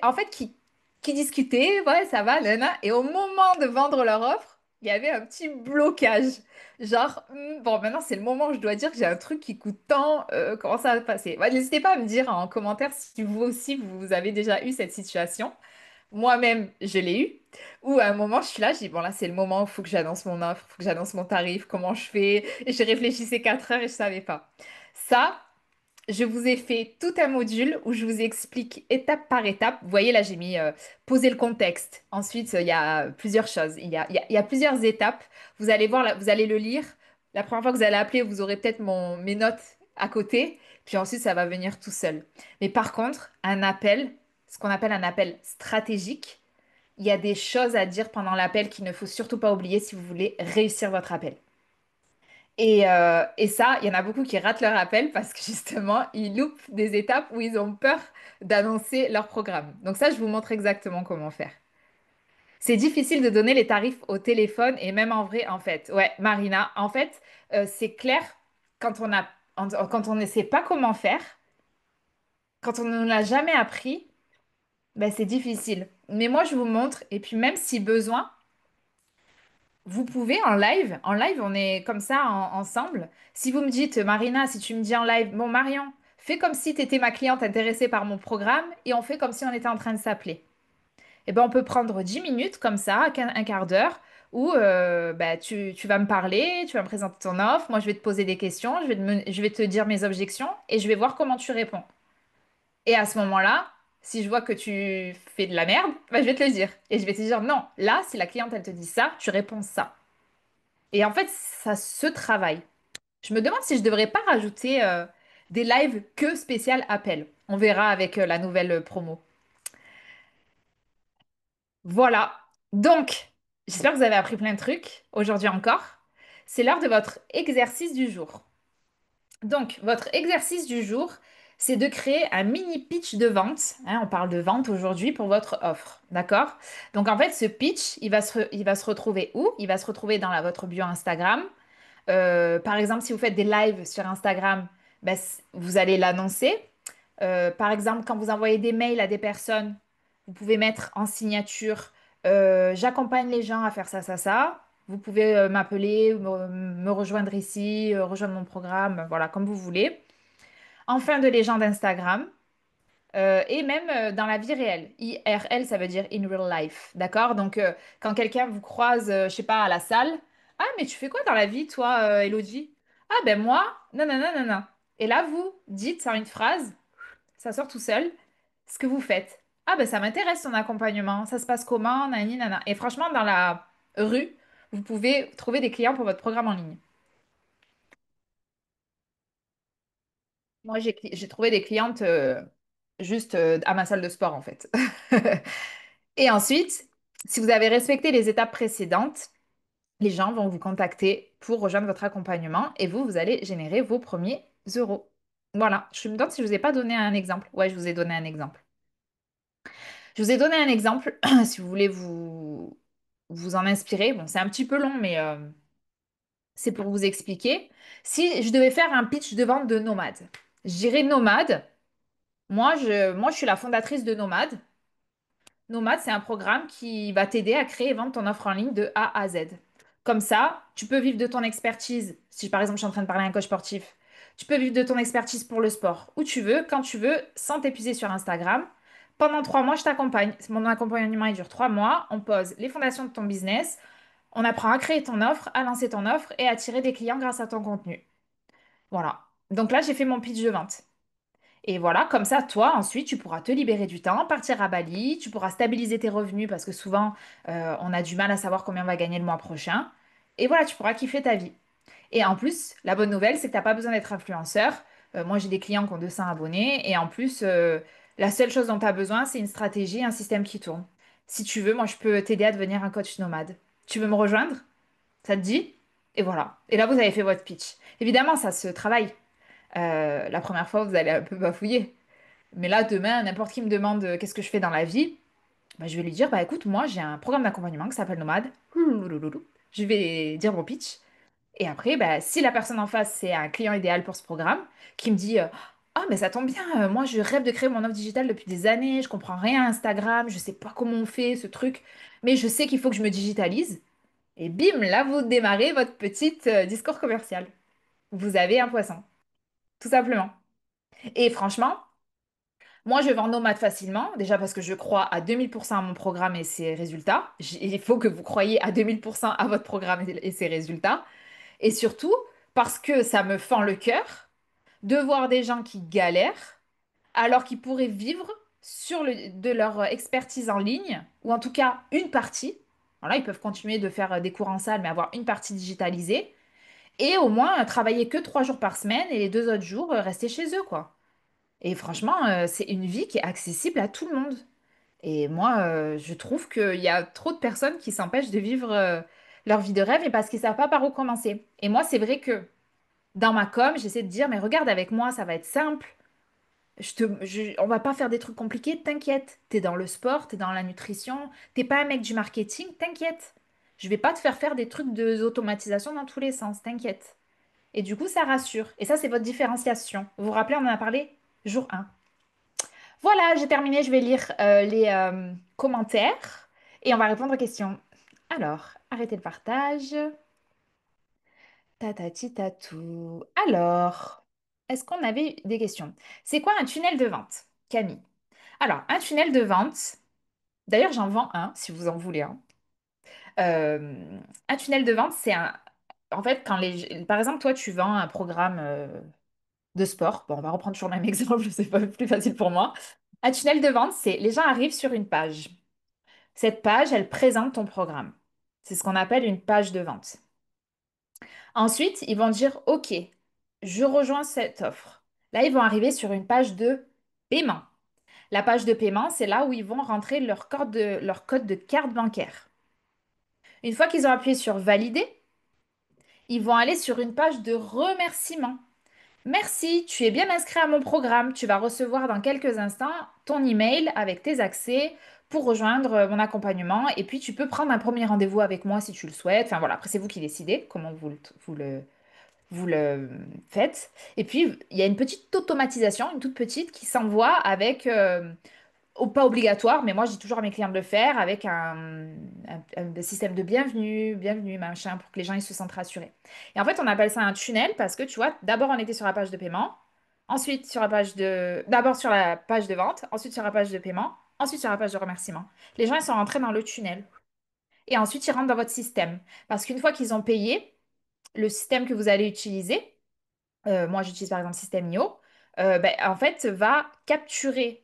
En fait, qui discutaient, ouais, ça va, nana. Et au moment de vendre leur offre, il y avait un petit blocage. Genre, bon, maintenant c'est le moment où je dois dire que j'ai un truc qui coûte tant, comment ça va se passer? Ouais, n'hésitez pas à me dire en commentaire si vous aussi, vous avez déjà eu cette situation. Moi-même, je l'ai eu. Ou à un moment, je suis là, je dis, bon là, c'est le moment où il faut que j'annonce mon offre, il faut que j'annonce mon tarif, comment je fais. Et j'ai réfléchi ces 4 heures et je savais pas. Ça, je vous ai fait tout un module où je vous explique étape par étape. Vous voyez, là, j'ai mis poser le contexte. Ensuite, il y a plusieurs choses. Il y a plusieurs étapes. Vous allez voir, vous allez le lire. La première fois que vous allez appeler, vous aurez peut-être mes notes à côté. Puis ensuite, ça va venir tout seul. Mais par contre, un appel, ce qu'on appelle un appel stratégique, il y a des choses à dire pendant l'appel qu'il ne faut surtout pas oublier si vous voulez réussir votre appel. Et ça, il y en a beaucoup qui ratent leur appel parce que justement, ils loupent des étapes où ils ont peur d'annoncer leur programme. Donc ça, je vous montre exactement comment faire. C'est difficile de donner les tarifs au téléphone et même en vrai, en fait. Ouais, Marina, en fait, c'est clair, quand quand on ne sait pas comment faire, quand on ne l'a jamais appris, ben, c'est difficile. Mais moi, je vous montre, et puis même si besoin, vous pouvez en live, on est comme ça ensemble. Si vous me dites, Marina, si tu me dis en live, bon Marion, fais comme si tu étais ma cliente intéressée par mon programme et on fait comme si on était en train de s'appeler. Eh ben, on peut prendre 10 minutes comme ça, un quart d'heure, où bah, tu vas me parler, tu vas me présenter ton offre, moi je vais te poser des questions, je vais te dire mes objections et je vais voir comment tu réponds. Et à ce moment-là, si je vois que tu fais de la merde, bah, je vais te le dire. Et je vais te dire, non, là, si la cliente elle te dit ça, tu réponds ça. Et en fait, ça se travaille. Je me demande si je devrais pas rajouter des lives que spécial appel. On verra avec la nouvelle promo. Voilà. Donc, j'espère que vous avez appris plein de trucs aujourd'hui encore. C'est l'heure de votre exercice du jour. Donc, votre exercice du jour, c'est de créer un mini pitch de vente. Hein, on parle de vente aujourd'hui pour votre offre. D'accord? Donc, en fait, ce pitch, il va se retrouver où? Il va se retrouver dans votre bio Instagram. Par exemple, si vous faites des lives sur Instagram, ben, vous allez l'annoncer. Par exemple, quand vous envoyez des mails à des personnes, vous pouvez mettre en signature. J'accompagne les gens à faire ça, ça, ça. Vous pouvez m'appeler, me rejoindre ici, rejoindre mon programme, voilà, comme vous voulez. Enfin, de légende Instagram. Et même dans la vie réelle. IRL, ça veut dire in real life. D'accord? Donc, quand quelqu'un vous croise, je sais pas, à la salle, ah, mais tu fais quoi dans la vie, toi, Elodie? Ah, ben moi, non, non, non, non, non. Et là, vous dites en une phrase, ça sort tout seul, ce que vous faites. Ah, ben ça m'intéresse ton accompagnement. Ça se passe comment? Nani, nana. Et franchement, dans la rue, vous pouvez trouver des clients pour votre programme en ligne. Moi, j'ai trouvé des clientes juste à ma salle de sport, en fait. Et ensuite, si vous avez respecté les étapes précédentes, les gens vont vous contacter pour rejoindre votre accompagnement et vous, vous allez générer vos premiers euros. Voilà, je me demande si je vous ai pas donné un exemple. Ouais, je vous ai donné un exemple. Je vous ai donné un exemple, si vous voulez vous en inspirer. Bon, c'est un petit peu long, mais c'est pour vous expliquer. Si je devais faire un pitch de vente de Nomade, je dirais Nomade. Moi, je suis la fondatrice de Nomade. Nomade, c'est un programme qui va t'aider à créer et vendre ton offre en ligne de A à Z. Comme ça, tu peux vivre de ton expertise. Si par exemple, je suis en train de parler à un coach sportif, tu peux vivre de ton expertise pour le sport, où tu veux, quand tu veux, sans t'épuiser sur Instagram. Pendant 3 mois, je t'accompagne. Mon accompagnement, il dure 3 mois. On pose les fondations de ton business. On apprend à créer ton offre, à lancer ton offre et à attirer des clients grâce à ton contenu. Voilà. Donc là, j'ai fait mon pitch de vente. Et voilà, comme ça, toi, ensuite, tu pourras te libérer du temps, partir à Bali, tu pourras stabiliser tes revenus parce que souvent, on a du mal à savoir combien on va gagner le mois prochain. Et voilà, tu pourras kiffer ta vie. Et en plus, la bonne nouvelle, c'est que tu n'as pas besoin d'être influenceur. Moi, j'ai des clients qui ont 200 abonnés. Et en plus, la seule chose dont tu as besoin, c'est une stratégie, un système qui tourne. Si tu veux, moi, je peux t'aider à devenir un coach nomade. Tu veux me rejoindre? Ça te dit? Et voilà. Et là, vous avez fait votre pitch. Évidemment, ça se travaille. La première fois, vous allez un peu bafouiller. Mais là, demain, n'importe qui me demande qu'est-ce que je fais dans la vie, bah, je vais lui dire, bah écoute, moi j'ai un programme d'accompagnement qui s'appelle Nomade. Loulouloulou. Je vais dire mon pitch. Et après, bah, si la personne en face, c'est un client idéal pour ce programme, qui me dit, ah mais ça tombe bien, moi je rêve de créer mon offre digitale depuis des années, je comprends rien à Instagram, je sais pas comment on fait ce truc, mais je sais qu'il faut que je me digitalise. Et bim, là vous démarrez votre petit discours commercial. Vous avez un poisson, tout simplement. Et franchement, moi, je vends Nomade facilement, déjà parce que je crois à 2000% à mon programme et ses résultats. Il faut que vous croyiez à 2000% à votre programme et ses résultats. Et surtout, parce que ça me fend le cœur de voir des gens qui galèrent alors qu'ils pourraient vivre de leur expertise en ligne, ou en tout cas une partie. Voilà, ils peuvent continuer de faire des cours en salle, mais avoir une partie digitalisée. Et au moins travailler que 3 jours par semaine et les 2 autres jours rester chez eux, quoi. Et franchement, c'est une vie qui est accessible à tout le monde. Et moi, je trouve qu'il y a trop de personnes qui s'empêchent de vivre leur vie de rêve et parce qu'ils ne savent pas par où commencer. Et moi, c'est vrai que dans ma com, j'essaie de dire, mais regarde, avec moi, ça va être simple. On va pas faire des trucs compliqués, t'inquiète. T'es dans le sport, t'es dans la nutrition, t'es pas un mec du marketing, t'inquiète. Je vais pas te faire faire des trucs d'automatisation dans tous les sens, t'inquiète. Et du coup, ça rassure. Et ça, c'est votre différenciation. Vous vous rappelez, on en a parlé jour 1. Voilà, j'ai terminé. Je vais lire les commentaires et on va répondre aux questions. Alors, arrêtez le partage. Tatati tatou. Alors, est-ce qu'on avait des questions? C'est quoi un tunnel de vente, Camille? Alors, un tunnel de vente, d'ailleurs, j'en vends un si vous en voulez un. Un tunnel de vente, c'est un. En fait, par exemple, toi, tu vends un programme de sport. Bon, on va reprendre toujours le même exemple, c'est pas plus facile pour moi. Un tunnel de vente, c'est les gens arrivent sur une page. Cette page, elle présente ton programme. C'est ce qu'on appelle une page de vente. Ensuite, ils vont dire, OK, je rejoins cette offre. Là, ils vont arriver sur une page de paiement. La page de paiement, c'est là où ils vont rentrer leur code de carte bancaire. Une fois qu'ils ont appuyé sur valider, ils vont aller sur une page de remerciement. Merci, tu es bien inscrit à mon programme. Tu vas recevoir dans quelques instants ton email avec tes accès pour rejoindre mon accompagnement. Et puis, tu peux prendre un premier rendez-vous avec moi si tu le souhaites. Enfin voilà, après, c'est vous qui décidez comment vous le faites. Et puis, il y a une petite automatisation, une toute petite, qui s'envoie avec Ou pas obligatoire, mais moi, je dis toujours à mes clients de le faire avec un système de bienvenue, bienvenue, machin, pour que les gens ils se sentent rassurés. Et en fait, on appelle ça un tunnel parce que tu vois, d'abord, on était sur la page de paiement, ensuite sur la page de... D'abord sur la page de vente, ensuite sur la page de paiement, ensuite sur la page de remerciement. Les gens, ils sont rentrés dans le tunnel. Et ensuite, ils rentrent dans votre système. Parce qu'une fois qu'ils ont payé, le système que vous allez utiliser, moi, j'utilise par exemple Système IO, ben, en fait, va capturer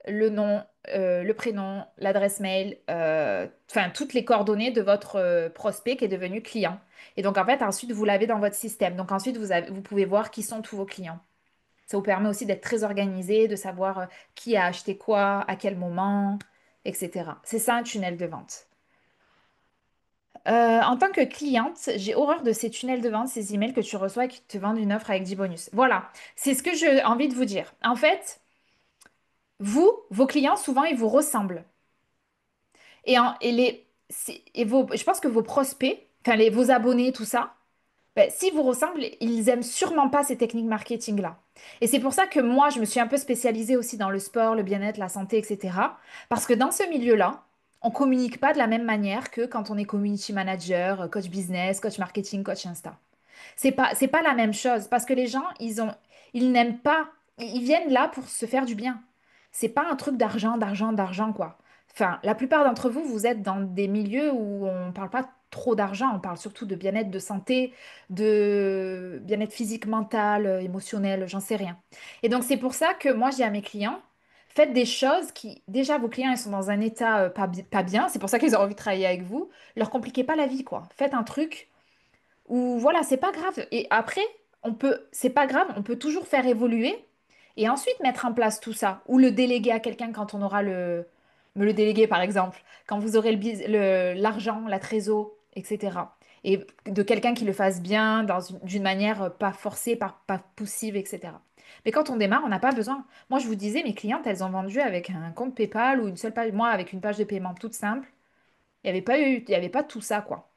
le nom, le prénom, l'adresse mail, enfin toutes les coordonnées de votre prospect qui est devenu client. Et donc en fait, ensuite, vous l'avez dans votre système. Donc ensuite, vous pouvez voir qui sont tous vos clients. Ça vous permet aussi d'être très organisé, de savoir qui a acheté quoi, à quel moment, etc. C'est ça un tunnel de vente. En tant que cliente, j'ai horreur de ces tunnels de vente, ces emails que tu reçois et qui te vendent une offre avec 10 bonus. Voilà, c'est ce que j'ai envie de vous dire. En fait, vous, vos clients, souvent, ils vous ressemblent. Je pense que vos prospects, enfin vos abonnés, tout ça, ben, s'ils vous ressemblent, ils aiment sûrement pas ces techniques marketing-là. Et c'est pour ça que moi, je me suis un peu spécialisée aussi dans le sport, le bien-être, la santé, etc. Parce que dans ce milieu-là, on communique pas de la même manière que quand on est community manager, coach business, coach marketing, coach Insta. C'est pas la même chose parce que les gens, ils n'aiment pas, ils viennent là pour se faire du bien. C'est pas un truc d'argent, d'argent, d'argent, quoi. Enfin, la plupart d'entre vous, vous êtes dans des milieux où on parle pas trop d'argent, on parle surtout de bien-être, de santé, de bien-être physique, mental, émotionnel, j'en sais rien. Et donc, c'est pour ça que moi, je dis à mes clients, faites des choses qui, déjà, vos clients, ils sont dans un état pas bien, c'est pour ça qu'ils ont envie de travailler avec vous. Leur compliquez pas la vie, quoi. Faites un truc ou voilà, c'est pas grave. Et après, c'est pas grave, on peut toujours faire évoluer et ensuite mettre en place tout ça. Ou le déléguer à quelqu'un quand on aura me le déléguer par exemple, quand vous aurez l'argent, la trésor, etc. Et de quelqu'un qui le fasse bien, d'une manière pas forcée, pas poussive, etc. Mais quand on démarre, on n'a pas besoin. Moi, je vous disais, mes clientes, elles ont vendu avec un compte PayPal ou une seule page, moi, avec une page de paiement toute simple. Il y avait pas tout ça, quoi.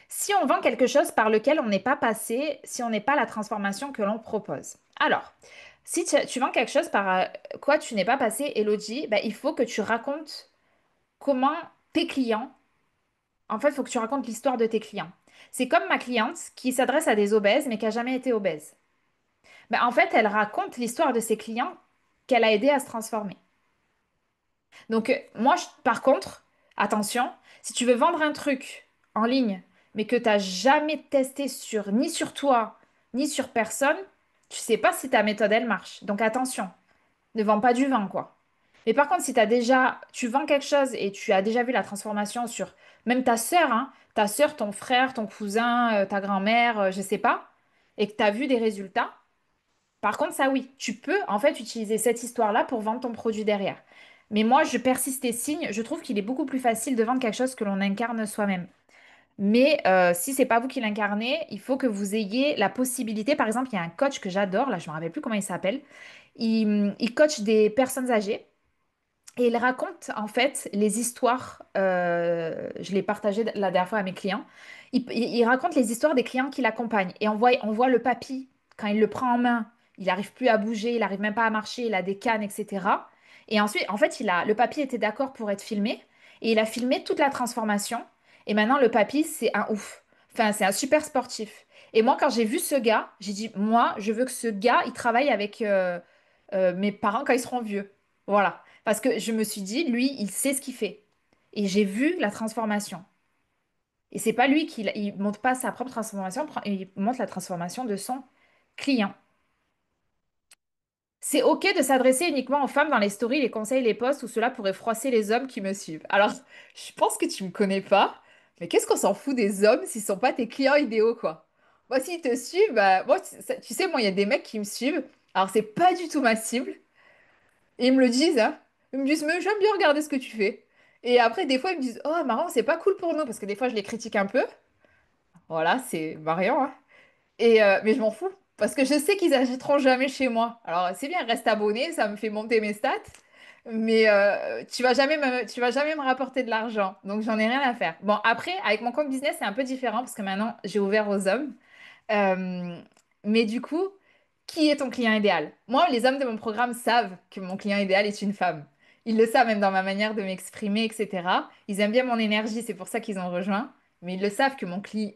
Si on vend quelque chose par lequel on n'est pas passé, si on n'est pas la transformation que l'on propose. Alors, si tu vends quelque chose par quoi tu n'es pas passé, Elodie, ben, il faut que tu racontes comment tes clients, en fait, il faut que tu racontes l'histoire de tes clients. C'est comme ma cliente qui s'adresse à des obèses mais qui n'a jamais été obèse. Ben, en fait, elle raconte l'histoire de ses clients qu'elle a aidé à se transformer. Donc, moi, par contre, attention, si tu veux vendre un truc en ligne, mais que tu n'as jamais testé ni sur toi, ni sur personne, tu sais pas si ta méthode, elle marche. Donc, attention, ne vends pas du vin, quoi. Mais par contre, si tu vends quelque chose et tu as déjà vu la transformation sur même ta sœur, hein, ta sœur, ton frère, ton cousin, ta grand-mère, je sais pas, et que tu as vu des résultats, par contre, ça oui, tu peux en fait utiliser cette histoire-là pour vendre ton produit derrière. Mais moi, je persiste et signe, je trouve qu'il est beaucoup plus facile de vendre quelque chose que l'on incarne soi-même. Mais si c'est pas vous qui l'incarnez, il faut que vous ayez la possibilité. Par exemple, il y a un coach que j'adore, là je me rappelle plus comment il s'appelle. Il coach des personnes âgées. Et il raconte en fait les histoires, je l'ai partagé la dernière fois à mes clients, il raconte les histoires des clients qui l'accompagnent. Et on voit le papy, quand il le prend en main, il n'arrive plus à bouger, il n'arrive même pas à marcher, il a des cannes, etc. Et ensuite, en fait, le papy était d'accord pour être filmé, et il a filmé toute la transformation. Et maintenant, le papy, c'est un ouf. Enfin, c'est un super sportif. Et moi, quand j'ai vu ce gars, j'ai dit, moi, je veux que ce gars, il travaille avec mes parents quand ils seront vieux. Voilà. Parce que je me suis dit, lui, il sait ce qu'il fait. Et j'ai vu la transformation. Et c'est pas lui il montre pas sa propre transformation, il montre la transformation de son client. C'est OK de s'adresser uniquement aux femmes dans les stories, les conseils, les posts où cela pourrait froisser les hommes qui me suivent. Alors, je pense que tu me connais pas, mais qu'est-ce qu'on s'en fout des hommes s'ils sont pas tes clients idéaux, quoi? Moi, s'ils te suivent, bah, moi, tu sais, moi, il y a des mecs qui me suivent. Alors, c'est pas du tout ma cible. Et ils me le disent, hein. Ils me disent, mais j'aime bien regarder ce que tu fais. Et après, des fois, ils me disent, oh, marrant, c'est pas cool pour nous, parce que des fois, je les critique un peu. Voilà, c'est variant, hein. Mais je m'en fous, parce que je sais qu'ils achèteront jamais chez moi. Alors, c'est bien, reste abonné, ça me fait monter mes stats, mais tu vas jamais me rapporter de l'argent, donc j'en ai rien à faire. Bon, après, avec mon compte business, c'est un peu différent, parce que maintenant, j'ai ouvert aux hommes. Euh, mais du coup, qui est ton client idéal? Moi, les hommes de mon programme savent que mon client idéal est une femme. Ils le savent même dans ma manière de m'exprimer, etc. Ils aiment bien mon énergie, c'est pour ça qu'ils ont rejoint. Mais ils le savent que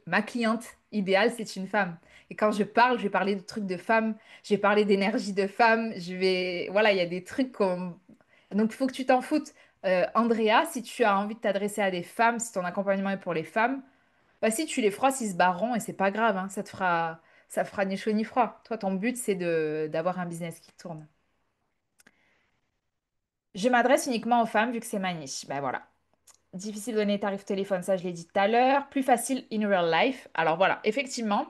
ma cliente idéale, c'est une femme. Et quand je parle, je vais parler de trucs de femmes, je vais parler d'énergie de femme, je vais... Voilà, il y a des trucs comme... Donc, il faut que tu t'en foutes. Andrea, si tu as envie de t'adresser à des femmes, si ton accompagnement est pour les femmes, bah si tu les froisses, ils se barreront et c'est pas grave, hein, ça fera ni chaud ni froid. Toi, ton but, c'est d'avoir un business qui tourne. Je m'adresse uniquement aux femmes vu que c'est ma niche. Ben voilà. Difficile de donner tarif téléphone, ça je l'ai dit tout à l'heure. Plus facile in real life. Alors voilà, effectivement,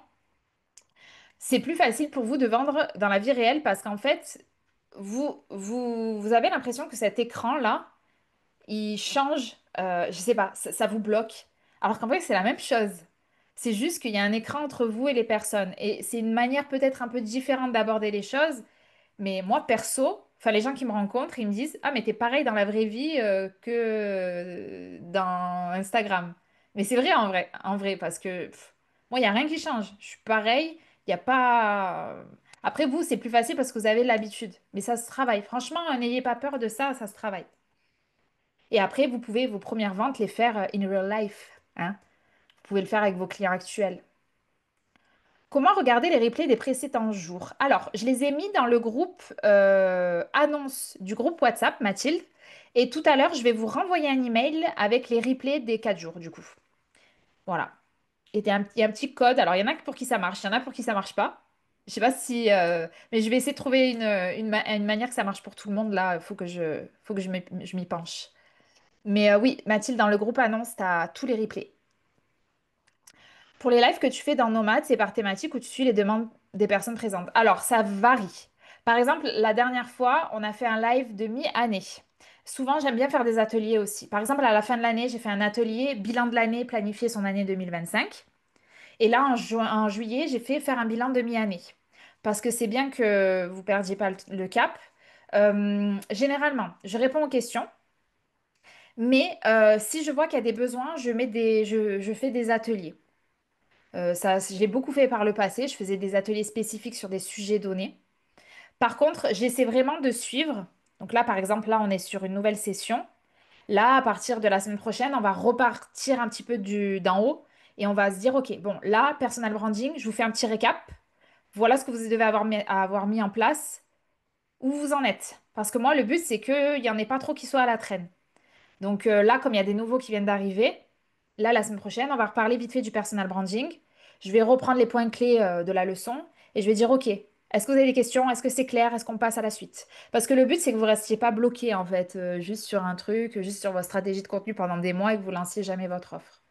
c'est plus facile pour vous de vendre dans la vie réelle parce qu'en fait, vous avez l'impression que cet écran-là, il change, je sais pas, ça vous bloque. Alors qu'en fait, c'est la même chose. C'est juste qu'il y a un écran entre vous et les personnes. Et c'est une manière peut-être un peu différente d'aborder les choses. Mais moi, perso, enfin, les gens qui me rencontrent, ils me disent, ah, mais t'es pareil dans la vraie vie que dans Instagram. Mais c'est vrai en vrai, parce que moi, il n'y a rien qui change. Je suis pareil, il n'y a pas... Après, vous, c'est plus facile parce que vous avez l'habitude. Mais ça se travaille. Franchement, n'ayez pas peur de ça, ça se travaille. Et après, vous pouvez vos premières ventes les faire in real life, hein. Vous pouvez le faire avec vos clients actuels. Comment regarder les replays des précédents jours? Alors, je les ai mis dans le groupe annonce du groupe WhatsApp, Mathilde. Et tout à l'heure, je vais vous renvoyer un email avec les replays des 4 jours, du coup. Voilà. Et il y a un petit code. Alors, il y en a pour qui ça marche, il y en a pour qui ça marche pas. Je sais pas si... mais je vais essayer de trouver une manière que ça marche pour tout le monde. Là, il faut que je m'y penche. Mais oui, Mathilde, dans le groupe annonce, tu as tous les replays. Pour les lives que tu fais dans Nomade, c'est par thématique où tu suis les demandes des personnes présentes. Alors, ça varie. Par exemple, la dernière fois, on a fait un live de mi-année. Souvent, j'aime bien faire des ateliers aussi. Par exemple, à la fin de l'année, j'ai fait un atelier bilan de l'année, planifier son année 2025. Et là, en juillet, j'ai fait faire un bilan de mi-année. Parce que c'est bien que vous perdiez pas le cap. Généralement, je réponds aux questions. Mais si je vois qu'il y a des besoins, je fais des ateliers. Ça, je l'ai beaucoup fait par le passé. Je faisais des ateliers spécifiques sur des sujets donnés. Par contre, j'essaie vraiment de suivre. Donc là, par exemple, là, on est sur une nouvelle session. Là, à partir de la semaine prochaine, on va repartir un petit peu d'en haut et on va se dire, OK, bon, là, personal branding, je vous fais un petit récap. Voilà ce que vous devez avoir mis en place. Où vous en êtes? Parce que moi, le but, c'est qu'il n'y en ait pas trop qui soient à la traîne. Donc là, comme il y a des nouveaux qui viennent d'arriver, là, la semaine prochaine, on va reparler vite fait du personal branding. Je vais reprendre les points clés de la leçon et je vais dire, OK, est-ce que vous avez des questions? Est-ce que c'est clair? Est-ce qu'on passe à la suite? Parce que le but, c'est que vous ne restiez pas bloqué, en fait, juste sur un truc, juste sur votre stratégie de contenu pendant des mois et que vous lanciez jamais votre offre.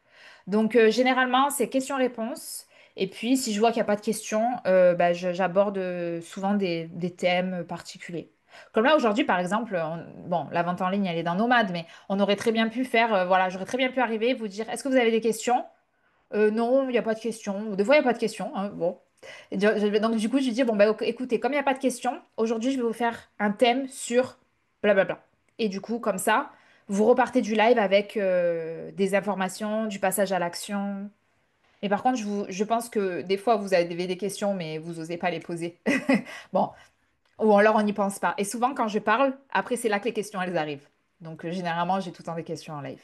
Donc, généralement, c'est questions-réponses. Et puis, si je vois qu'il n'y a pas de questions, bah, j'aborde souvent des thèmes particuliers. Comme là, aujourd'hui, par exemple, bon, la vente en ligne, elle est dans Nomade, mais on aurait très bien pu faire, voilà, j'aurais très bien pu arriver, vous dire, est-ce que vous avez des questions? Non, il n'y a pas de questions. Des fois, il n'y a pas de questions, hein, bon. Donc, du coup, je lui dis, bon, bah, écoutez, comme il n'y a pas de questions, aujourd'hui, je vais vous faire un thème sur blablabla. Et du coup, comme ça, vous repartez du live avec des informations, du passage à l'action. Et par contre, je pense que des fois, vous avez des questions, mais vous n'osez pas les poser. Bon, ou alors on n'y pense pas. Et souvent, quand je parle, après, c'est là que les questions, elles arrivent. Donc, généralement, j'ai tout le temps des questions en live.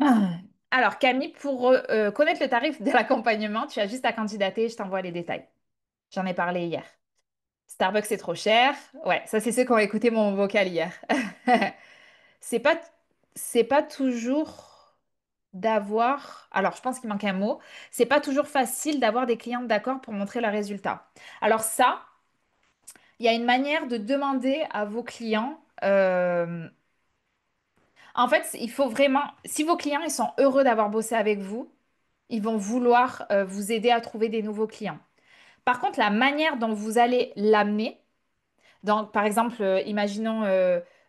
Ah. Alors, Camille, pour connaître le tarif de l'accompagnement, tu as juste à candidater, je t'envoie les détails. J'en ai parlé hier. Starbucks, c'est trop cher. Ouais, ça, c'est ceux qui ont écouté mon vocal hier. C'est pas, c'est pas toujours d'avoir. Alors, je pense qu'il manque un mot. C'est pas toujours facile d'avoir des clients d'accord pour montrer leurs résultats. Alors, ça, il y a une manière de demander à vos clients. En fait, il faut vraiment. Si vos clients ils sont heureux d'avoir bossé avec vous, ils vont vouloir vous aider à trouver des nouveaux clients. Par contre, la manière dont vous allez l'amener, donc par exemple, imaginons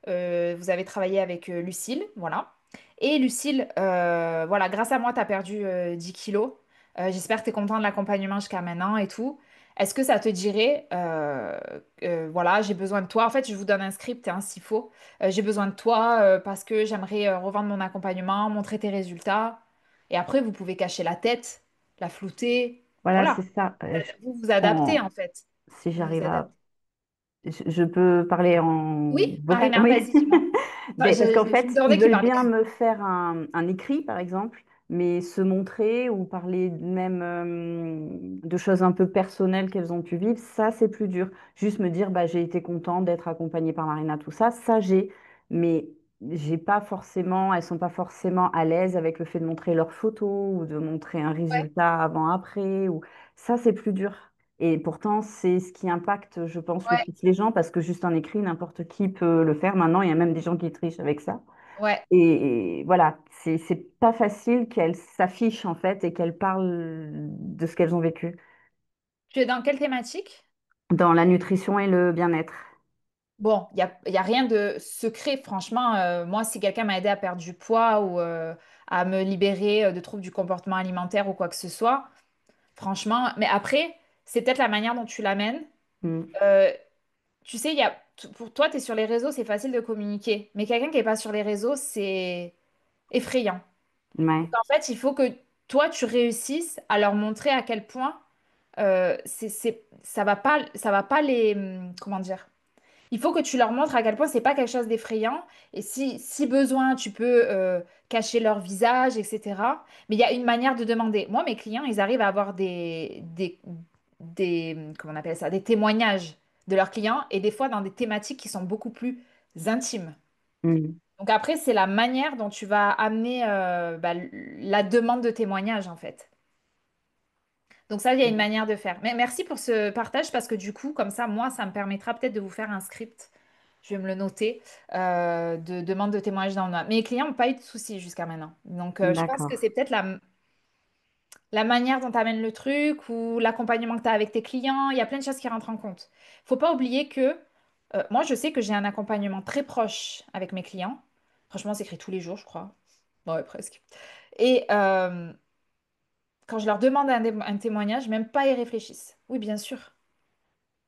vous avez travaillé avec Lucille, voilà. Et Lucille, voilà, grâce à moi, tu as perdu 10 kilos. J'espère que tu es content de l'accompagnement jusqu'à maintenant et tout. Est-ce que ça te dirait, voilà, j'ai besoin de toi. En fait, je vous donne un script, hein, s'il faut. J'ai besoin de toi parce que j'aimerais revendre mon accompagnement, montrer tes résultats. Et après, vous pouvez cacher la tête, la flouter. Voilà, Voilà. c'est ça. Vous vous adaptez, en fait. Si Vous vous j'arrive adaptez. je peux parler en Oui, vocal? Marina, Oui. vas-y, dis-moi. Enfin, Parce qu'en je me fait, demandais ils qui veulent parlait. bien me faire un écrit, par exemple, mais se montrer ou parler même de choses un peu personnelles qu'elles ont pu vivre, ça, c'est plus dur. Juste me dire, bah, j'ai été contente d'être accompagnée par Marina, tout ça, ça, j'ai. Mais j'ai pas forcément, elles sont pas forcément à l'aise avec le fait de montrer leurs photos ou de montrer un Ouais, résultat avant-après. Ou ça, c'est plus dur. Et pourtant, c'est ce qui impacte, je pense, le ouais, plus les gens, parce que juste un écrit, n'importe qui peut le faire. Maintenant, il y a même des gens qui trichent avec ça. ouais. Et voilà, c'est pas facile qu'elles s'affichent, en fait, et qu'elles parlent de ce qu'elles ont vécu Tu es dans quelle thématique? dans la nutrition et le bien-être. Bon, y a rien de secret, franchement. Moi, si quelqu'un m'a aidé à perdre du poids ou à me libérer de troubles du comportement alimentaire ou quoi que ce soit, franchement. Mais après, c'est peut-être la manière dont tu l'amènes. Mm. Euh, Tu sais, pour toi, tu es sur les réseaux, c'est facile de communiquer. Mais quelqu'un qui n'est pas sur les réseaux, c'est effrayant. Ouais. En fait, il faut que toi, tu réussisses à leur montrer à quel point ça va pas les... Comment dire? Il faut que tu leur montres à quel point c'est pas quelque chose d'effrayant. Et si besoin, tu peux cacher leur visage, etc. Mais il y a une manière de demander. Moi, mes clients, ils arrivent à avoir comment on appelle ça, des témoignages de leurs clients et des fois dans des thématiques qui sont beaucoup plus intimes. Mm. Donc après, c'est la manière dont tu vas amener la demande de témoignage, en fait. Donc ça, il y a une manière de faire. Mais merci pour ce partage parce que du coup, comme ça, moi, ça me permettra peut-être de vous faire un script. Je vais me le noter de demande de témoignage dans le noir. Mes clients n'ont pas eu de soucis jusqu'à maintenant. Donc je pense que D'accord. c'est peut-être la manière dont tu amènes le truc ou l'accompagnement que tu as avec tes clients. Il y a plein de choses qui rentrent en compte. Faut pas oublier que moi, je sais que j'ai un accompagnement très proche avec mes clients. Franchement, on s'écrit tous les jours, je crois. Ouais, presque. Et quand je leur demande un témoignage, même pas ils réfléchissent. Oui, bien sûr.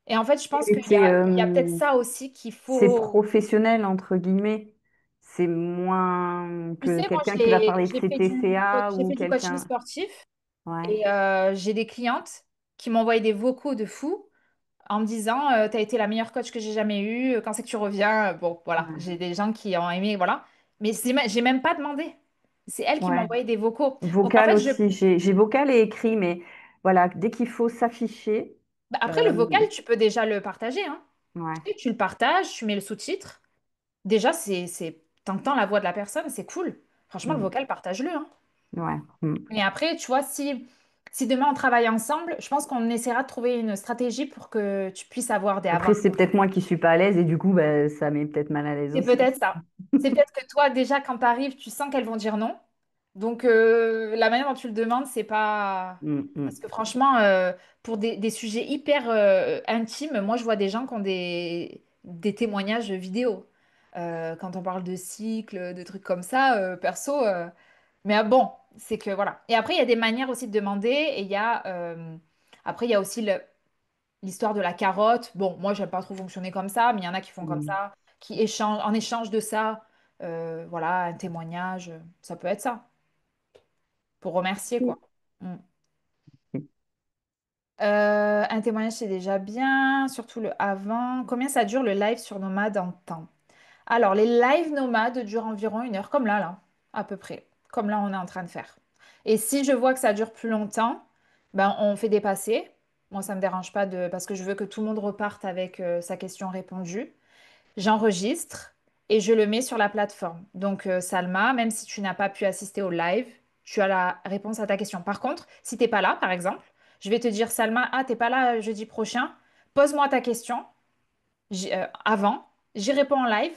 Et en fait, je pense Et il y a peut-être ça aussi qu'il c'est faut. professionnel, entre guillemets. C'est moins Tu que sais, moi, quelqu'un qui va parler de j'ai ses fait TCA j'ai ou fait du coaching quelqu'un. sportif Ouais, et j'ai des clientes qui m'envoient des vocaux de fou en me disant t'as été la meilleure coach que j'ai jamais eue, quand c'est que tu reviens? Bon, voilà, ouais, j'ai des gens qui ont aimé, voilà. Mais j'ai même pas demandé. C'est elles qui ouais. m'envoyaient des vocaux. Donc, en Vocal fait, aussi, j'ai vocal et écrit, mais voilà, dès qu'il faut s'afficher, bah, après, le euh, vocal, tu peux déjà le partager, hein. ouais, Tu le partages, tu mets le sous-titre. Déjà, t'entends la voix de la personne, c'est cool. Franchement, le mm, vocal, partage-le, hein. ouais, mm. Et après, tu vois, si demain on travaille ensemble, je pense qu'on essaiera de trouver une stratégie pour que tu puisses avoir des Après, avoir. c'est peut-être moi qui suis pas à l'aise et du coup, bah, ça met peut-être mal à l'aise C'est aussi. peut-être ça. C'est peut-être que toi, déjà, quand tu arrives, tu sens qu'elles vont dire non. Donc, la manière dont tu le demandes, c'est pas... Mm, Parce que mm, franchement, pour des sujets hyper intimes, moi, je vois des gens qui ont des témoignages vidéo. Quand on parle de cycle, de trucs comme ça, perso... Mais bon, c'est que voilà. Et après, il y a des manières aussi de demander. Et il y a... après, il y a aussi l'histoire de la carotte. Bon, moi, j'aime pas trop fonctionner comme ça, mais il y en a qui font comme mm. ça, qui échangent, en échange de ça, voilà, un témoignage, ça peut être ça, pour remercier, quoi. Mm. Un témoignage, c'est déjà bien, surtout le avant. Combien ça dure le live sur Nomade en temps? Alors, les lives nomades durent environ 1 heure, comme là, à peu près, comme là, on est en train de faire. Et si je vois que ça dure plus longtemps, ben, on fait dépasser. Moi, ça me dérange pas parce que je veux que tout le monde reparte avec sa question répondue. J'enregistre et je le mets sur la plateforme. Donc, Salma, même si tu n'as pas pu assister au live, tu as la réponse à ta question. Par contre, si t'es pas là, par exemple, je vais te dire, Salma, ah, t'es pas là jeudi prochain, pose-moi ta question avant, j'y réponds en live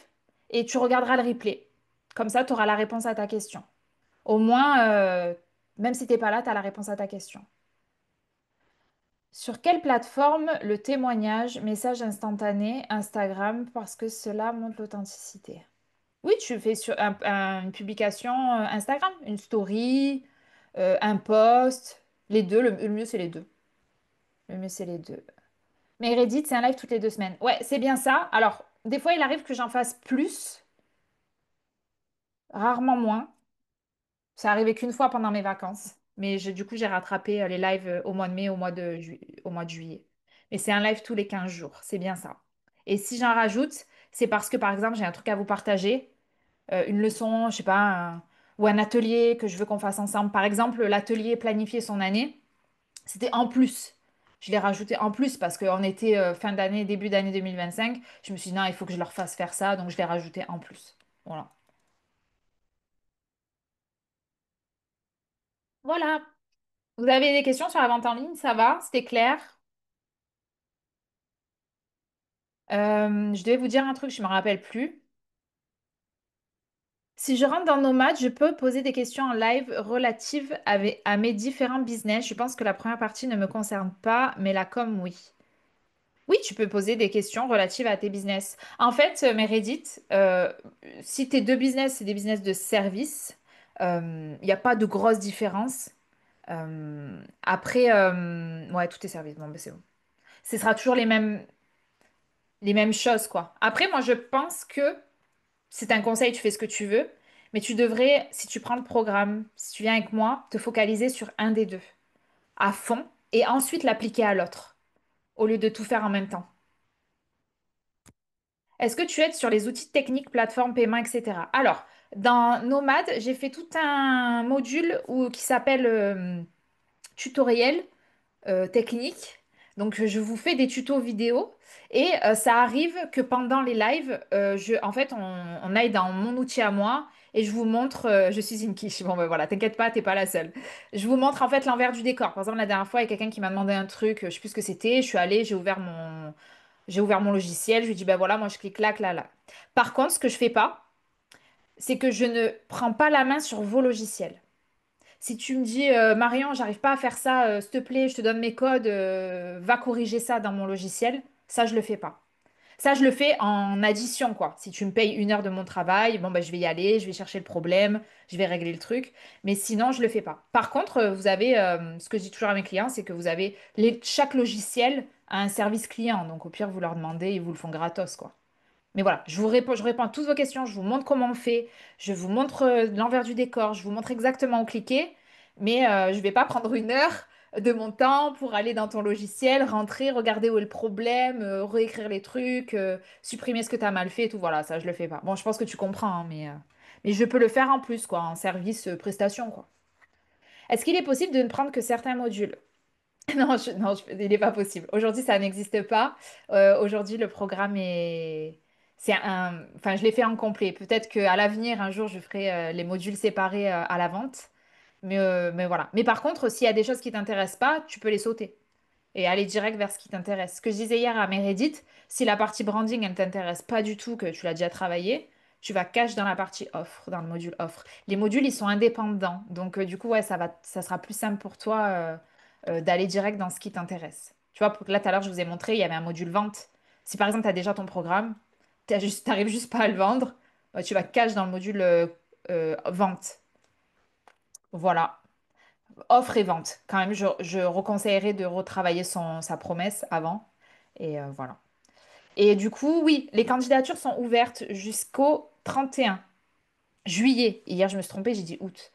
et tu regarderas le replay. Comme ça, tu auras la réponse à ta question. Au moins, même si t'es pas là, tu as la réponse à ta question. Sur quelle plateforme le témoignage, message instantané, Instagram, parce que cela montre l'authenticité? Oui, tu fais sur une publication Instagram, une story, un post, les deux, le mieux c'est les deux. Le mieux c'est les deux. Mais Reddit, c'est un live toutes les 2 semaines. Ouais, c'est bien ça. Alors, des fois, il arrive que j'en fasse plus, rarement moins. Ça arrivait qu'une fois pendant mes vacances. Mais du coup, j'ai rattrapé les lives au mois de mai, au mois de juillet. Mais c'est un live tous les 15 jours. C'est bien ça. Et si j'en rajoute, c'est parce que, par exemple, j'ai un truc à vous partager, une leçon, je sais pas, ou un atelier que je veux qu'on fasse ensemble. Par exemple, l'atelier planifier son année, c'était en plus. Je l'ai rajouté en plus parce qu'on était fin d'année, début d'année 2025. Je me suis dit, non, il faut que je leur fasse faire ça, donc je l'ai rajouté en plus. Voilà. Voilà. Vous avez des questions sur la vente en ligne? Ça va? C'était clair? Je devais vous dire un truc, je ne me rappelle plus. Si je rentre dans Nomade, je peux poser des questions en live relatives à mes différents business. Je pense que la première partie ne me concerne pas, mais la com, oui. Oui, tu peux poser des questions relatives à tes business. En fait, Meredith, si tes deux business, c'est des business de service, il n'y a pas de grosse différence. Après, ouais, tout est service. Bon, ben c'est bon. Ce sera toujours les mêmes choses, quoi. Après, moi, je pense que c'est un conseil, tu fais ce que tu veux, mais tu devrais, si tu prends le programme, si tu viens avec moi, te focaliser sur un des deux à fond et ensuite l'appliquer à l'autre au lieu de tout faire en même temps. Est-ce que tu aides sur les outils techniques, plateformes, paiement, etc. Alors, dans Nomad, j'ai fait tout un module qui s'appelle tutoriel technique. Donc, je vous fais des tutos vidéo et ça arrive que pendant les lives, en fait, on aille dans mon outil à moi et je vous montre, je suis une quiche. Bon, ben voilà, t'inquiète pas, t'es pas la seule. Je vous montre en fait l'envers du décor. Par exemple, la dernière fois, il y a quelqu'un qui m'a demandé un truc, je sais plus ce que c'était. Je suis allée, j'ai ouvert mon logiciel, je lui dis, ben voilà, moi je clique là, là, là. Par contre, ce que je fais pas, c'est que je ne prends pas la main sur vos logiciels. Si tu me dis, Marion, j'arrive pas à faire ça, s'il te plaît, je te donne mes codes, va corriger ça dans mon logiciel, ça, je le fais pas. Ça, je le fais en addition, quoi. Si tu me payes 1 heure de mon travail, bon, bah, je vais y aller, je vais chercher le problème, je vais régler le truc. Mais sinon, je le fais pas. Par contre, vous avez, ce que je dis toujours à mes clients, c'est que vous avez chaque logiciel a un service client. Donc, au pire, vous leur demandez, ils vous le font gratos, quoi. Mais voilà, je réponds à toutes vos questions, je vous montre comment on fait, je vous montre l'envers du décor, je vous montre exactement où cliquer, mais je ne vais pas prendre 1 heure de mon temps pour aller dans ton logiciel, rentrer, regarder où est le problème, réécrire les trucs, supprimer ce que tu as mal fait et tout. Voilà, ça, je le fais pas. Bon, je pense que tu comprends, hein, mais je peux le faire en plus, quoi, en service prestation, quoi. Est-ce qu'il est possible de ne prendre que certains modules? Non, il n'est pas possible. Aujourd'hui, ça n'existe pas. Aujourd'hui, le programme est... Enfin, je l'ai fait en complet. Peut-être qu'à l'avenir, un jour, je ferai les modules séparés à la vente. Mais voilà. Mais par contre, s'il y a des choses qui t'intéressent pas, tu peux les sauter et aller direct vers ce qui t'intéresse. Ce que je disais hier à Meredith, si la partie branding, elle t'intéresse pas du tout, que tu l'as déjà travaillé, tu vas cache dans la partie offre, dans le module offre. Les modules, ils sont indépendants. Donc, du coup, ouais, ça sera plus simple pour toi d'aller direct dans ce qui t'intéresse. Tu vois, là, tout à l'heure, je vous ai montré, il y avait un module vente. Si par exemple, tu as déjà ton programme, t'arrives juste pas à le vendre, tu vas cache dans le module vente. Voilà. Offre et vente. Quand même, je reconseillerais de retravailler sa promesse avant. Et voilà. Et du coup, oui, les candidatures sont ouvertes jusqu'au 31 juillet. Hier, je me suis trompée, j'ai dit août.